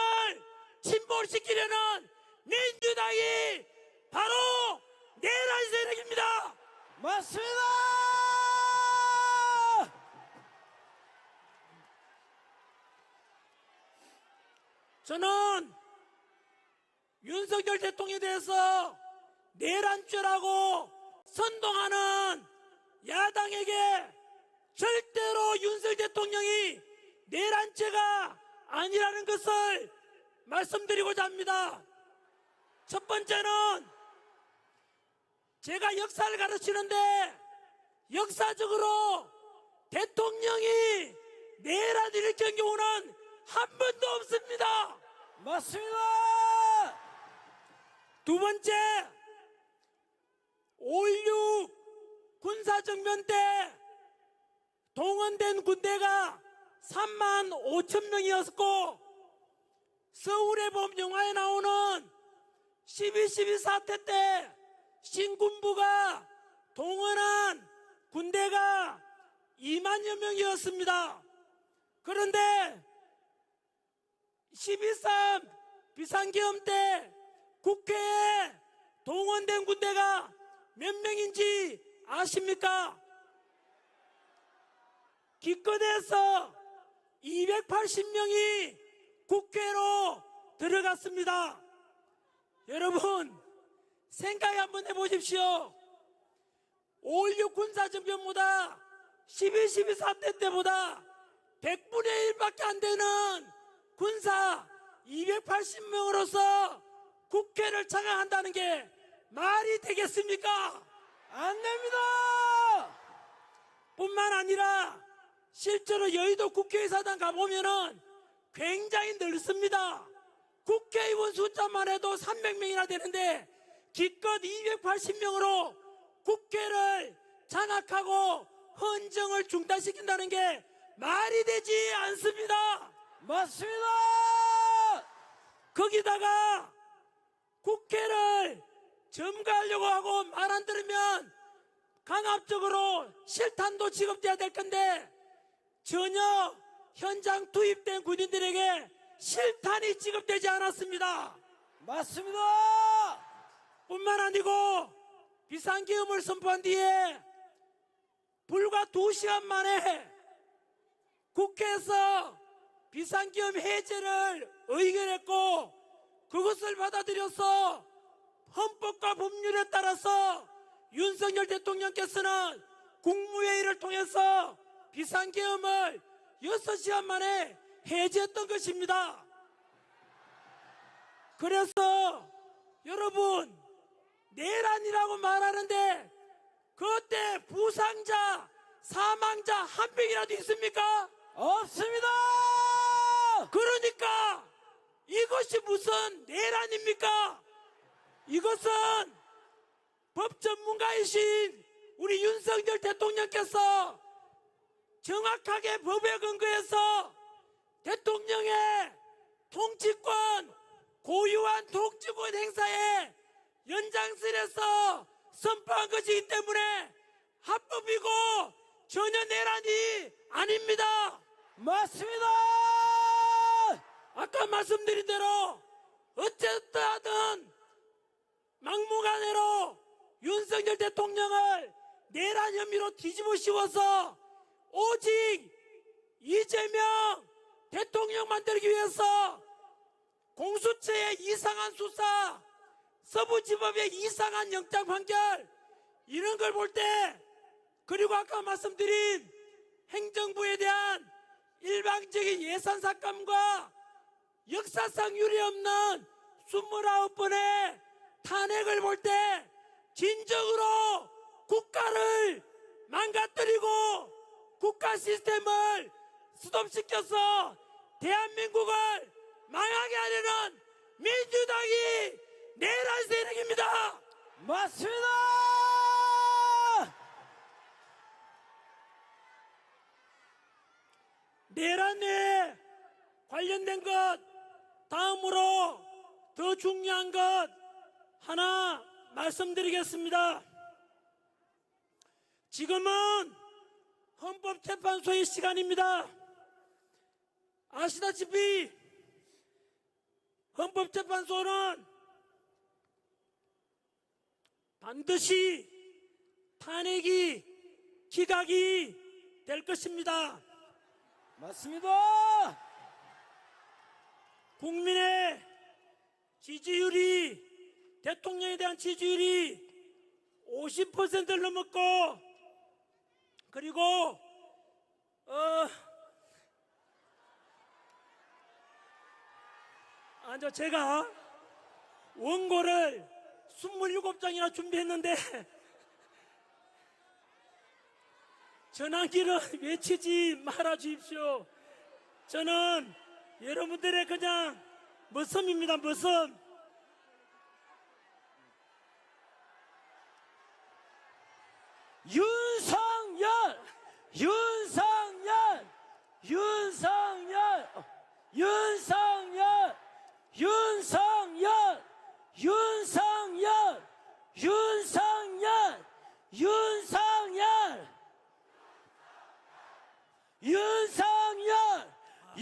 Speaker 2: 침몰시키려는 민주당이 바로 내란 세력입니다.
Speaker 1: 맞습니다.
Speaker 2: 저는 윤석열 대통령에 대해서 내란죄라고 선동하는 야당에게 절대로 윤석열 대통령이 내란죄가 아니라는 것을 말씀드리고자 합니다. 첫 번째는 제가 역사를 가르치는데 역사적으로 대통령이 내란을 일으킨 경우는 한 번도 없습니다.
Speaker 1: 맞습니다.
Speaker 2: 두 번째, 5.16 군사정변 때 동원된 군대가 3만 5천 명이었고, 서울의 봄 영화에 나오는 12.12 사태 때 신군부가 동원한 군대가 2만여 명이었습니다. 그런데 12.3 비상계엄 때 국회에 동원된 군대가 몇 명인지 아십니까? 기껏해서 280명이 국회로 들어갔습니다. 여러분, 생각 한번 해보십시오. 5.16 군사정변보다 12.12 사태 때보다 100분의 1밖에 안 되는 군사 280명으로서 국회를 장악한다는 게 말이 되겠습니까?
Speaker 1: 안 됩니다.
Speaker 2: 뿐만 아니라 실제로 여의도 국회의사당 가보면은 굉장히 넓습니다. 국회의원 숫자만 해도 300명이나 되는데 기껏 280명으로 국회를 장악하고 헌정을 중단시킨다는 게 말이 되지 않습니다.
Speaker 1: 맞습니다.
Speaker 2: 거기다가 국회를 점거하려고 하고 말 안 들으면 강압적으로 실탄도 지급돼야 될 건데 전혀 현장 투입된 군인들에게 실탄이 지급되지 않았습니다.
Speaker 1: 맞습니다.
Speaker 2: 뿐만 아니고 비상계엄을 선포한 뒤에 불과 2시간 만에 국회에서 비상계엄 해제를 의결했고, 그것을 받아들여서 헌법과 법률에 따라서 윤석열 대통령께서는 국무회의를 통해서 비상계엄을 6시간 만에 해제했던 것입니다. 그래서 여러분, 내란이라고 말하는데 그때 부상자, 사망자 한 명이라도 있습니까?
Speaker 1: 없습니다.
Speaker 2: 그러니까 이것이 무슨 내란입니까? 이것은 법 전문가이신 우리 윤석열 대통령께서 정확하게 법에 근거해서 대통령의 통치권, 고유한 통치권 행사에 연장선에서 선포한 것이기 때문에 합법이고 전혀 내란이 아닙니다.
Speaker 1: 맞습니다.
Speaker 2: 아까 말씀드린 대로 어쨌든 하든 막무가내로 윤석열 대통령을 내란 혐의로 뒤집어 씌워서 오직 이재명 대통령 만들기 위해서 공수처의 이상한 수사, 서부지법의 이상한 영장 판결, 이런 걸 볼 때, 그리고 아까 말씀드린 행정부에 대한 일방적인 예산 삭감과 역사상 유례없는 29번의 탄핵을 볼 때 진정으로 국가를 망가뜨리고 국가 시스템을 스톱시켜서 대한민국을 망하게 하려는 민주당이 내란 세력입니다.
Speaker 1: 맞습니다.
Speaker 2: 내란에 관련된 것, 다음으로 더 중요한 것 하나 말씀드리겠습니다. 지금은 헌법재판소의 시간입니다. 아시다시피 헌법재판소는 반드시 탄핵이 기각이 될 것입니다.
Speaker 1: 맞습니다.
Speaker 2: 국민의 지지율이, 대통령에 대한 지지율이 50%를 넘었고, 그리고 제가 원고를 27장이나 준비했는데 전환기를 외치지 말아 주십시오. 저는 여러분들의 그냥 머슴입니다, 머슴.
Speaker 1: 윤석열, 윤석열, 윤석열, 윤석열, 윤석열, 윤석열, 윤석열, 윤석열,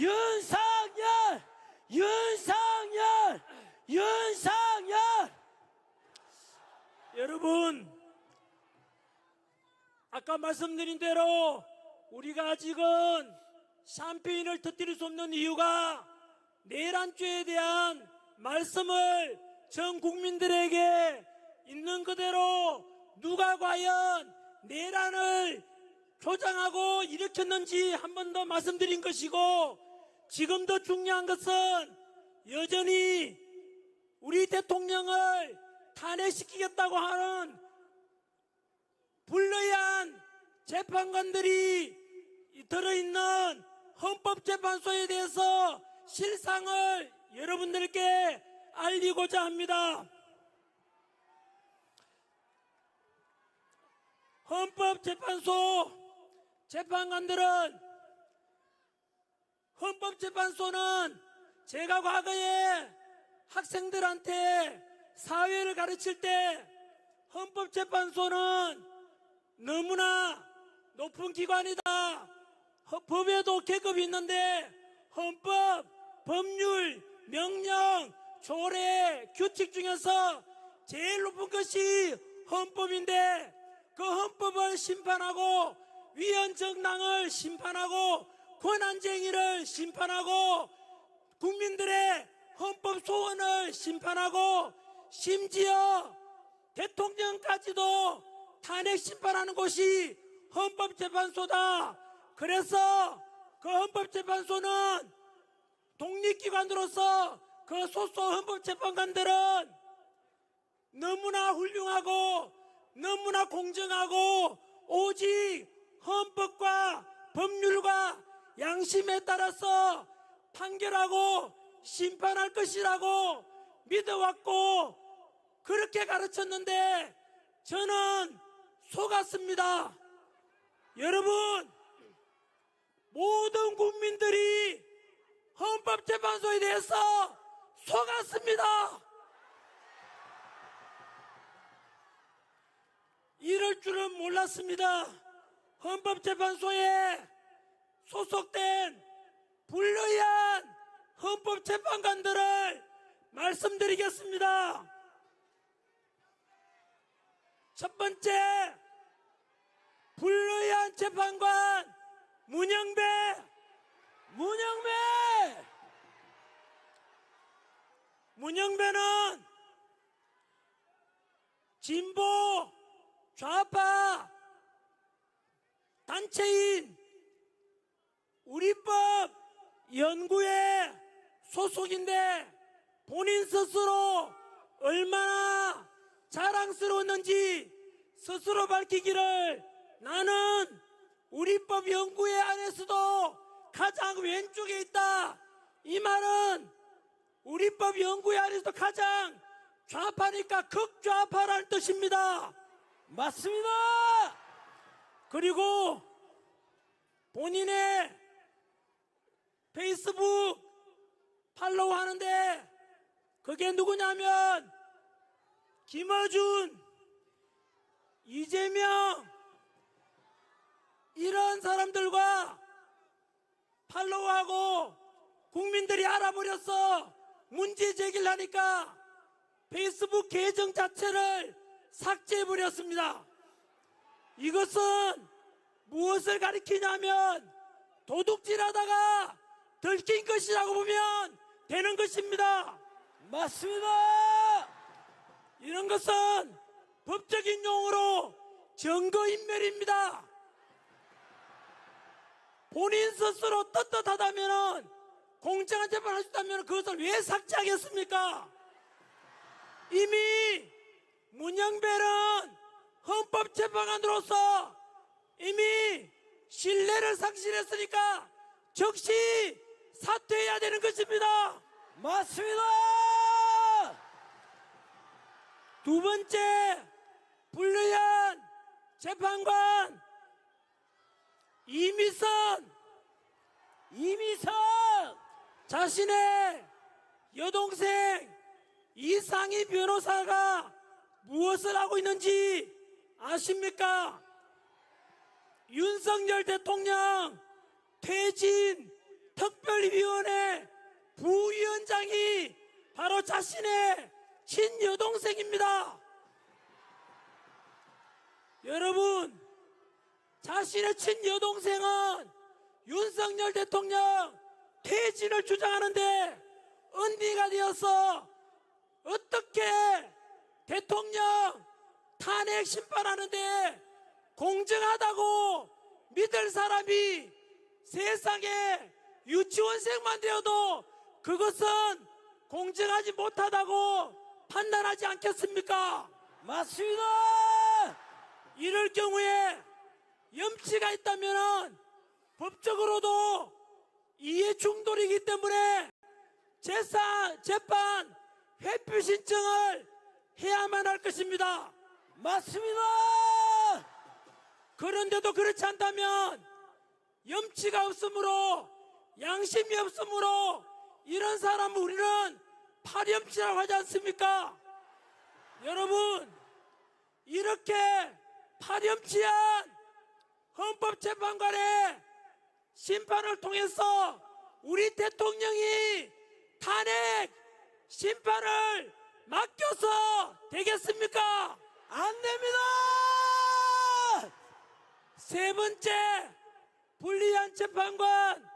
Speaker 1: 윤석열, 윤석열, 윤석열, 윤석열.
Speaker 2: 여러분, 아까 말씀드린 대로 우리가 아직은 샴페인을 터뜨릴 수 없는 이유가 내란죄에 대한 말씀을 전 국민들에게 있는 그대로 누가 과연 내란을 조장하고 일으켰는지 한 번 더 말씀드린 것이고, 지금 더 중요한 것은 여전히 우리 대통령을 탄핵시키겠다고 하는 불의한 재판관들이 들어있는 헌법재판소에 대해서 실상을 여러분들께 알리고자 합니다. 헌법재판소 재판관들은, 헌법재판소는 제가 과거에 학생들한테 사회를 가르칠 때 헌법재판소는 너무나 높은 기관이다, 법에도 계급이 있는데 헌법, 법률, 명령, 조례, 규칙 중에서 제일 높은 것이 헌법인데, 그 헌법을 심판하고 위헌정당을 심판하고 권한쟁의를 심판하고 국민들의 헌법 소원을 심판하고 심지어 대통령까지도 탄핵 심판하는 곳이 헌법재판소다. 그래서 그 헌법재판소는 독립기관으로서 그 소속 헌법재판관들은 너무나 훌륭하고 너무나 공정하고 오직 헌법과 법률과 양심에 따라서 판결하고 심판할 것이라고 믿어왔고 그렇게 가르쳤는데 저는 속았습니다. 여러분, 모든 국민들이 헌법재판소에 대해서 속았습니다. 이럴 줄은 몰랐습니다. 헌법재판소에 소속된 불의한 헌법재판관들을 말씀드리겠습니다. 첫 번째, 불의한 재판관 문영배. 문영배는 진보 좌파 단체인 우리법 연구회 소속인데 본인 스스로 얼마나 자랑스러웠는지 스스로 밝히기를, 나는 우리법 연구회 안에서도 가장 왼쪽에 있다. 이 말은 우리법 연구회 안에서도 가장 좌파니까 극좌파라는 뜻입니다.
Speaker 1: 맞습니다.
Speaker 2: 그리고 본인의 페이스북 팔로우 하는데 그게 누구냐면 김어준, 이재명 이런 사람들과 팔로우하고 국민들이 알아버려서 문제 제기를 하니까 페이스북 계정 자체를 삭제해버렸습니다. 이것은 무엇을 가리키냐면 도둑질하다가 들킨 것이라고 보면 되는 것입니다.
Speaker 1: 맞습니다.
Speaker 2: 이런 것은 법적인 용어로 증거인멸입니다. 본인 스스로 떳떳하다면, 공정한 재판을 할 수 있다면 그것을 왜 삭제하겠습니까? 이미 문영배는 헌법재판관으로서 이미 신뢰를 상실했으니까 즉시 사퇴해야 되는 것입니다.
Speaker 1: 맞습니다.
Speaker 2: 두 번째, 불리한 재판관 이미선 자신의 여동생 이상희 변호사가 무엇을 하고 있는지 아십니까? 윤석열 대통령 퇴진 특별위원회 부위원장이 바로 자신의 친여동생입니다. 여러분, 자신의 친여동생은 윤석열 대통령 퇴진을 주장하는데 언니가 되어서 어떻게 대통령 탄핵 심판하는데 공정하다고 믿을 사람이 세상에 유치원생만 되어도 그것은 공정하지 못하다고 판단하지 않겠습니까?
Speaker 1: 맞습니다.
Speaker 2: 이럴 경우에 염치가 있다면 법적으로도 이해 충돌이기 때문에 재판 회피 신청을 해야만 할 것입니다.
Speaker 1: 맞습니다.
Speaker 2: 그런데도 그렇지 않다면 염치가 없으므로 양심이 없으므로 이런 사람을 우리는 파렴치라고 하지 않습니까? 여러분, 이렇게 파렴치한 헌법재판관의 심판을 통해서 우리 대통령이 탄핵 심판을 맡겨서 되겠습니까?
Speaker 1: 안 됩니다.
Speaker 2: 세 번째, 불리한 재판관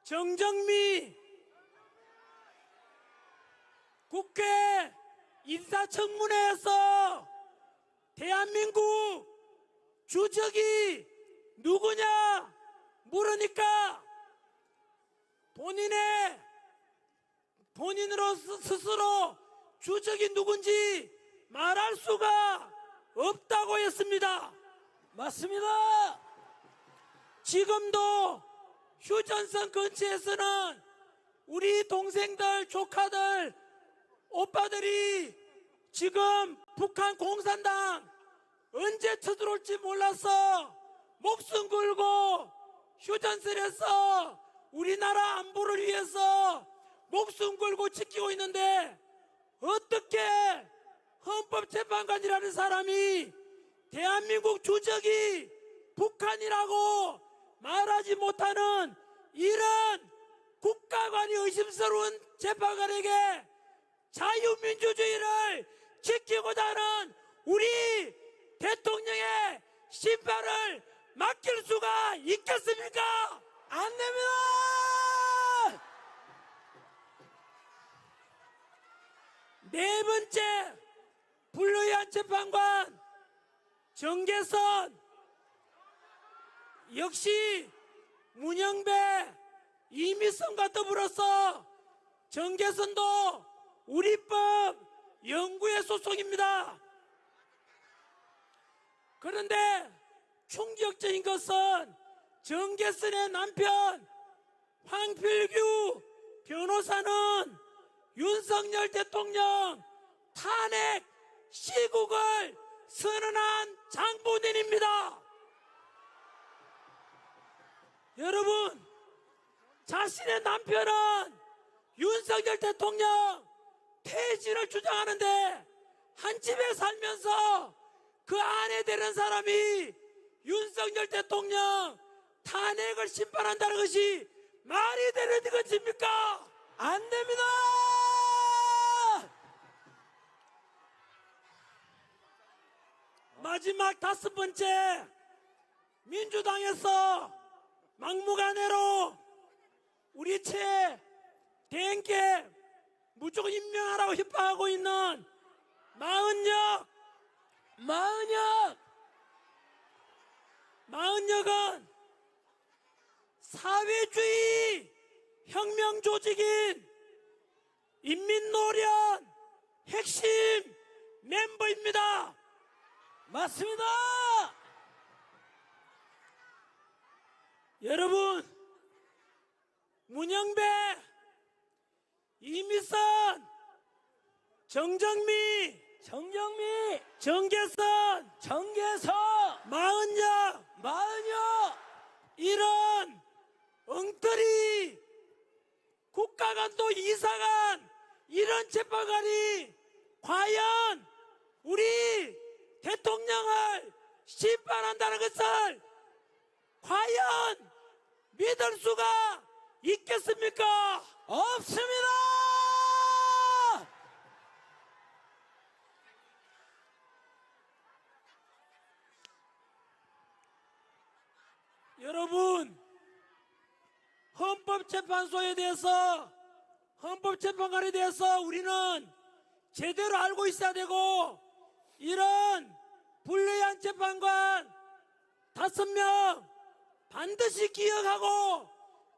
Speaker 2: 정정미 국회 인사청문회에서 대한민국 주적이 누구냐 물으니까 본인으로 스스로 주적이 누군지 말할 수가 없다고 했습니다.
Speaker 1: 맞습니다.
Speaker 2: 지금도 휴전선 근처에서는 우리 동생들, 조카들, 오빠들이 지금 북한 공산당 언제 쳐들어올지 몰라서 목숨 걸고 휴전선에서 우리나라 안보를 위해서 목숨 걸고 지키고 있는데 어떻게 헌법재판관이라는 사람이 대한민국 주적이 북한이라고 말하지 못하는 이런 국가관이 의심스러운 재판관에게 자유민주주의를 지키고자 하는 우리 대통령의 심판을 맡길 수가 있겠습니까?
Speaker 1: 안 됩니다.
Speaker 2: 네 번째, 불리한 재판관 정계선 역시 문영배, 이미선과 더불어서 정계선도 우리법 연구회 소속입니다. 그런데 충격적인 것은 정계선의 남편 황필규 변호사는 윤석열 대통령 탄핵 시국을 선언한 장본인입니다. 여러분, 자신의 남편은 윤석열 대통령 퇴진을 주장하는데 한 집에 살면서 그 아내 되는 사람이 윤석열 대통령 탄핵을 심판한다는 것이 말이 되는 것입니까?
Speaker 1: 안 됩니다.
Speaker 2: 마지막 다섯 번째, 민주당에서 막무가내로 우리 최 대행께 무조건 임명하라고 협박하고 있는 마은혁은 사회주의 혁명 조직인 인민노련 핵심 멤버입니다.
Speaker 1: 맞습니다.
Speaker 2: 여러분, 문영배, 이미선, 정정미,
Speaker 1: 정경미,
Speaker 2: 정계선,
Speaker 1: 정계서,
Speaker 2: 마은영,
Speaker 1: 마은여,
Speaker 2: 이런 엉터리 국가간도 이사간 이런 재판관이 과연 우리 대통령을 심판한다는 것을 과연 믿을 수가 있겠습니까?
Speaker 1: 없습니다!
Speaker 2: 여러분, 헌법재판소에 대해서, 헌법재판관에 대해서 우리는 제대로 알고 있어야 되고, 이런 불리한 재판관 5명 반드시 기억하고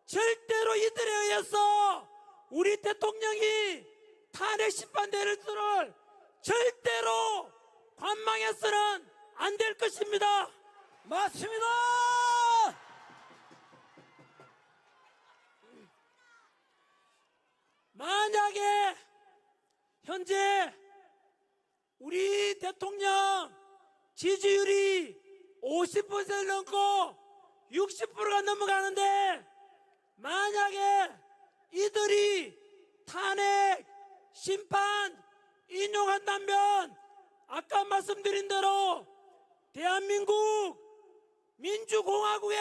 Speaker 2: 절대로 이들에 의해서 우리 대통령이 탄핵 심판될 수를 절대로 관망해서는 안 될 것입니다.
Speaker 1: 맞습니다!
Speaker 2: 만약에 현재 우리 대통령 지지율이 50% 넘고 60%가 넘어가는데 만약에 이들이 탄핵 심판 인용한다면 아까 말씀드린 대로 대한민국 민주공화국의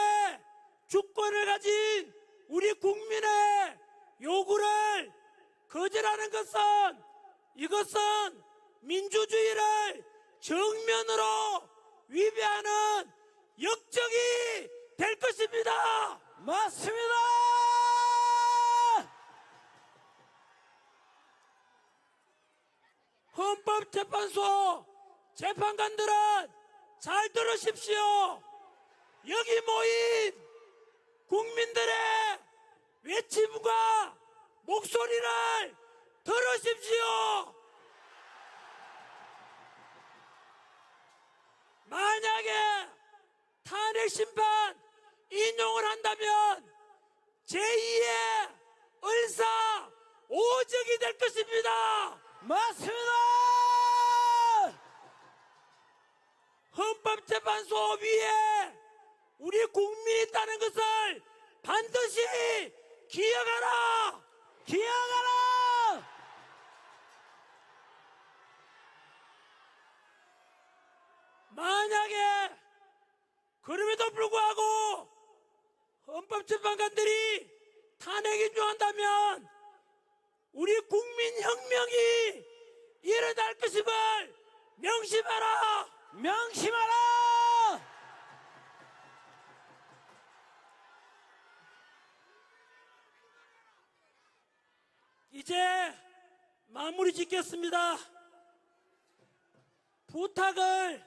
Speaker 2: 주권을 가진 우리 국민의 요구를 거절하는 것은 이것은 민주주의를 정면으로 위배하는 역적이 될 것입니다.
Speaker 1: 맞습니다!
Speaker 2: 헌법재판소 재판관들은 잘 들으십시오. 여기 모인 국민들의 외침과 목소리를 들으십시오. 만약에 탄핵 심판 인용을 한다면 제2의 을사 오적이 될 것입니다.
Speaker 1: 맞습니다!
Speaker 2: 헌법재판소 위에 우리 국민이 있다는 것을 반드시 기억하라.
Speaker 1: 기억하라!
Speaker 2: 만약에 그럼에도 불구하고 헌법재판관들이 탄핵 인용한다면 우리 국민혁명이 일어날 것임을 명심하라.
Speaker 1: 명심하라!
Speaker 2: 이제 마무리 짓겠습니다. 부탁을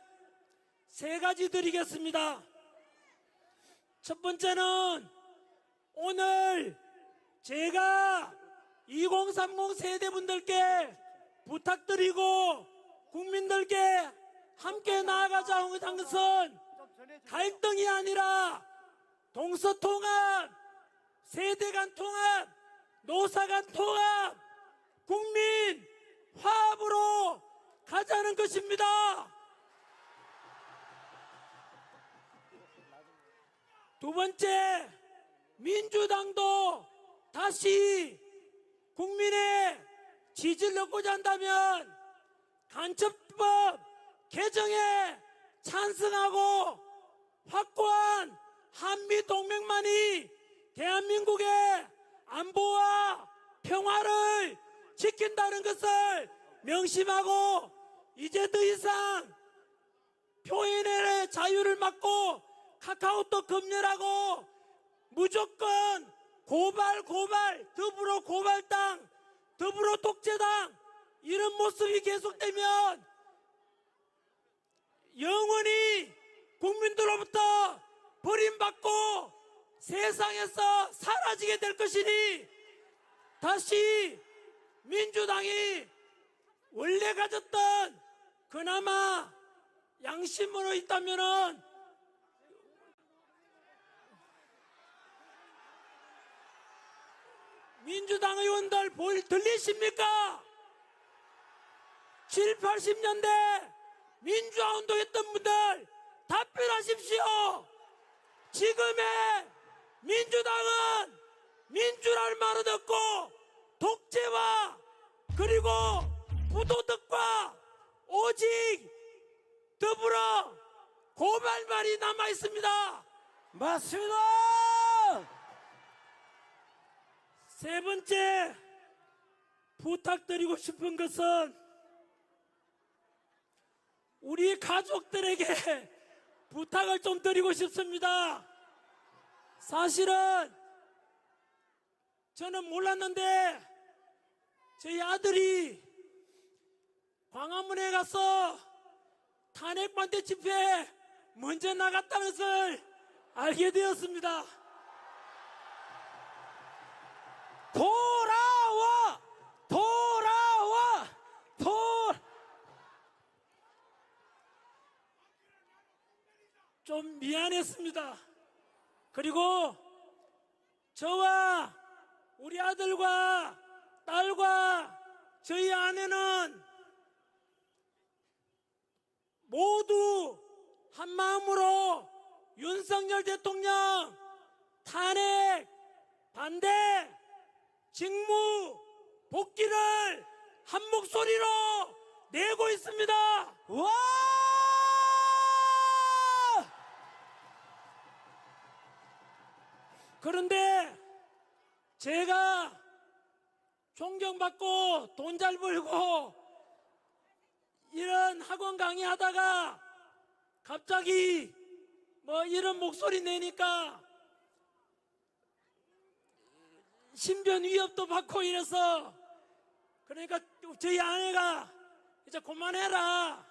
Speaker 2: 3가지 드리겠습니다. 첫 번째는 오늘 제가 2030 세대분들께 부탁드리고 국민들께 함께 나아가자 하는 것은 갈등이 아니라 동서통합, 세대 간 통합, 노사 간 통합, 국민 화합으로 가자는 것입니다. 두 번째, 민주당도 다시 국민의 지지를 얻고자 한다면 간첩법 개정에 찬성하고 확고한 한미동맹만이 대한민국의 안보와 평화를 지킨다는 것을 명심하고 이제 더 이상 표현의 자유를 막고 카카오톡 검열하고 무조건 고발 더불어 고발당 더불어 독재당 이런 모습이 계속되면 영원히 국민들로부터 버림받고 세상에서 사라지게 될 것이니 다시 민주당이 원래 가졌던 그나마 양심으로 있다면은 민주당 의원들 들리십니까? 7, 80년대 민주화 운동했던 분들 답변하십시오. 지금의 민주당은 민주라는 말을 듣고 독재와 그리고 부도덕과 오직 더불어 고발만이 남아 있습니다.
Speaker 1: 맞습니다.
Speaker 2: 세 번째 부탁드리고 싶은 것은 우리 가족들에게 부탁을 좀 드리고 싶습니다. 사실은 저는 몰랐는데 저희 아들이 광화문에 가서 탄핵반대 집회에 먼저 나갔다는 것을 알게 되었습니다.
Speaker 1: 돌아와! 돌아와!
Speaker 2: 좀 미안했습니다. 그리고 저와 우리 아들과 딸과 저희 아내는 모두 한마음으로 윤석열 대통령 탄핵 반대 직무 복귀를 한 목소리로 내고 있습니다.
Speaker 1: 와!
Speaker 2: 그런데 제가 존경받고 돈 잘 벌고 이런 학원 강의하다가 갑자기 뭐 이런 목소리 내니까 신변 위협도 받고 이래서 그러니까 저희 아내가 이제 그만해라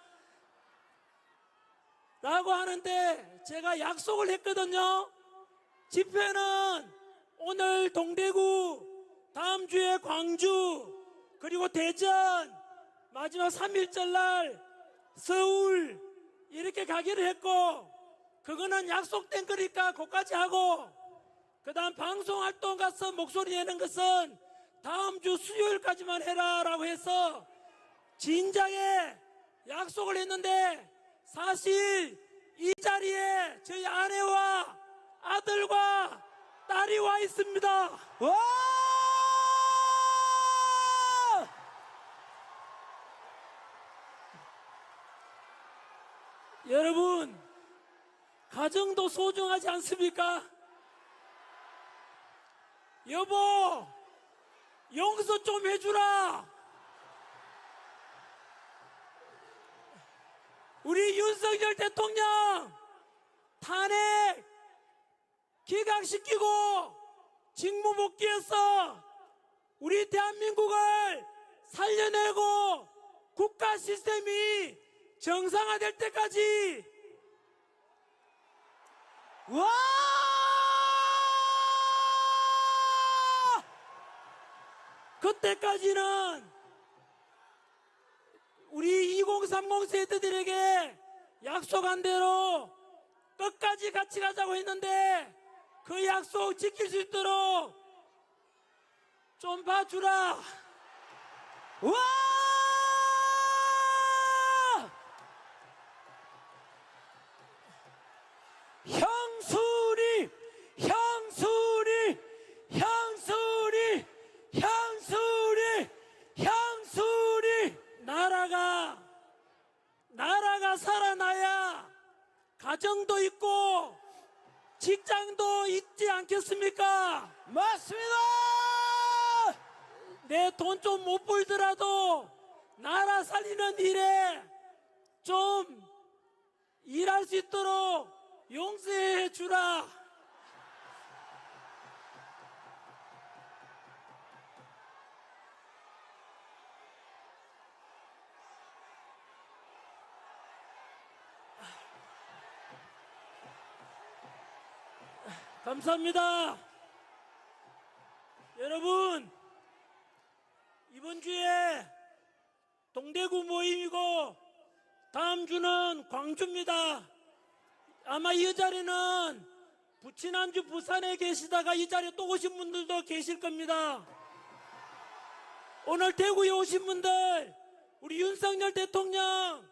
Speaker 2: 라고 하는데 제가 약속을 했거든요. 집회는 오늘 동대구, 다음 주에 광주, 그리고 대전, 마지막 3일절 날 서울 이렇게 가기로 했고 그거는 약속된 거니까 그까지 하고 그 다음 방송활동 가서 목소리 내는 것은 다음 주 수요일까지만 해라 라고 해서 진작에 약속을 했는데 사실 이 자리에 저희 아내와 아들과 딸이 와 있습니다.
Speaker 1: 와!
Speaker 2: 여러분, 가정도 소중하지 않습니까? 여보, 용서 좀 해주라. 우리 윤석열 대통령 탄핵 기각시키고 직무 복귀해서 우리 대한민국을 살려내고 국가 시스템이 정상화될 때까지
Speaker 1: 와!
Speaker 2: 그때까지는 우리 2030 세대들에게 약속한 대로 끝까지 같이 가자고 했는데 그 약속 지킬 수 있도록 좀 봐주라.
Speaker 1: 와! 형수님! 형수님! 형수님! 형수님! 형수님!
Speaker 2: 나라가 살아나야 가정도 있고 직장도 있지 않겠습니까?
Speaker 1: 맞습니다!
Speaker 2: 내 돈 좀 못 벌더라도 나라 살리는 일에 좀 일할 수 있도록 용서해 주라. 감사합니다. 여러분, 이번 주에 동대구 모임이고 다음 주는 광주입니다. 아마 이 자리는 지난주 부산에 계시다가 이 자리에 또 오신 분들도 계실 겁니다. 오늘 대구에 오신 분들, 우리 윤석열 대통령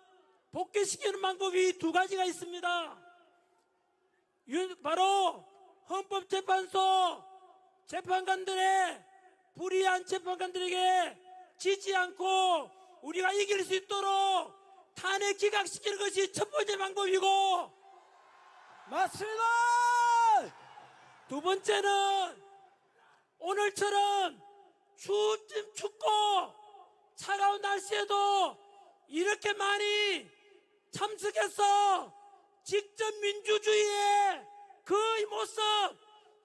Speaker 2: 복귀시키는 방법이 두 가지가 있습니다. 바로 헌법재판소 재판관들의 불의한 재판관들에게 지지 않고 우리가 이길 수 있도록 탄핵 기각시키는 것이 첫 번째 방법이고,
Speaker 1: 맞습니다.
Speaker 2: 두 번째는 오늘처럼 춥고 차가운 날씨에도 이렇게 많이 참석해서 직접 민주주의의 그 모습,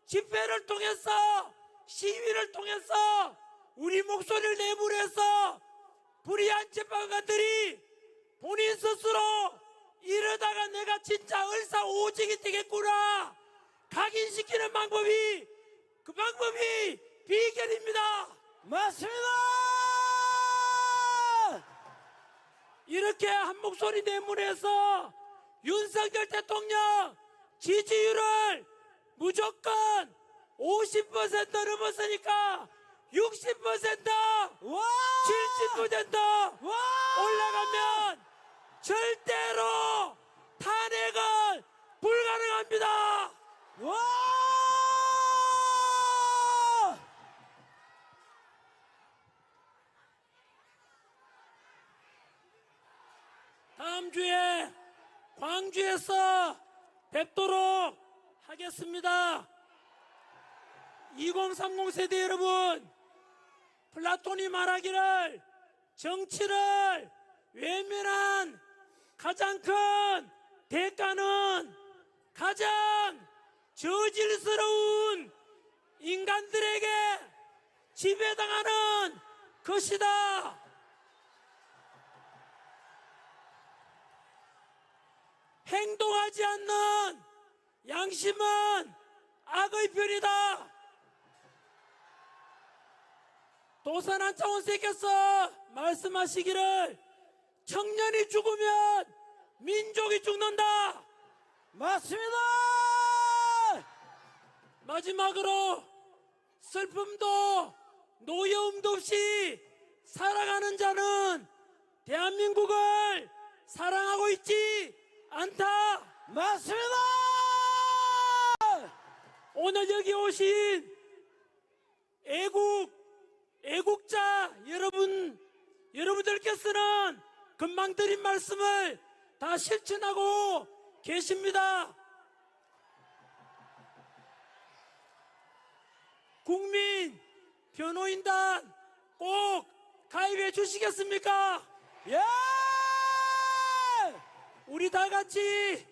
Speaker 2: 집회를 통해서, 시위를 통해서 우리 목소리를 내부해서 불의한 재판관들이 본인 스스로 이러다가 내가 진짜 을사오직이 되겠구나 각인시키는 방법이, 그 방법이 비결입니다.
Speaker 1: 맞습니다.
Speaker 2: 이렇게 한 목소리 내문해서 윤석열 대통령 지지율을 무조건 50% 넘었으니까 60%,
Speaker 1: 와!
Speaker 2: 70%
Speaker 1: 와!
Speaker 2: 올라가면 절대로 탄핵은 불가능합니다.
Speaker 1: 와!
Speaker 2: 다음 주에 광주에서 뵙도록 하겠습니다. 2030 세대 여러분, 플라톤이 말하기를 정치를 외면한 가장 큰 대가는 가장 저질스러운 인간들에게 지배당하는 것이다. 행동하지 않는 양심은 악의 편이다. 도산 한창원께서 말씀하시기를 청년이 죽으면 민족이 죽는다.
Speaker 1: 맞습니다.
Speaker 2: 마지막으로 슬픔도 노여움도 없이 살아가는 자는 대한민국을 사랑하고 있지 않다.
Speaker 1: 맞습니다.
Speaker 2: 오늘 여기 오신 애국자 여러분들께서는 금방 드린 말씀을 다 실천하고 계십니다. 국민 변호인단 꼭 가입해 주시겠습니까?
Speaker 1: 예!
Speaker 2: 우리 다 같이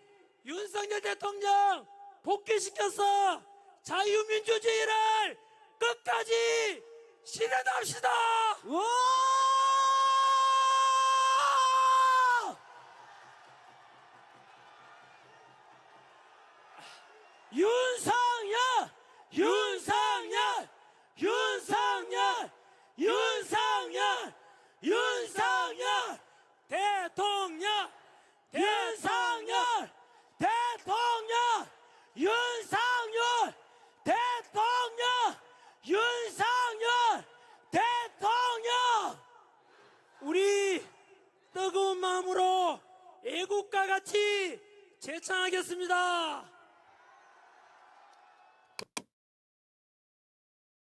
Speaker 2: 윤석열 대통령 복귀시켜서 자유민주주의를 끝까지 실현합시다.
Speaker 1: 와! 윤석열! 윤석열! 윤석열! 윤석열! 윤석열!
Speaker 2: 대통령!
Speaker 1: 윤석열! 대통령! 윤석열! 대통령! 윤석열! 대통령!
Speaker 2: 우리 뜨거운 마음으로 애국가 같이 제창하겠습니다.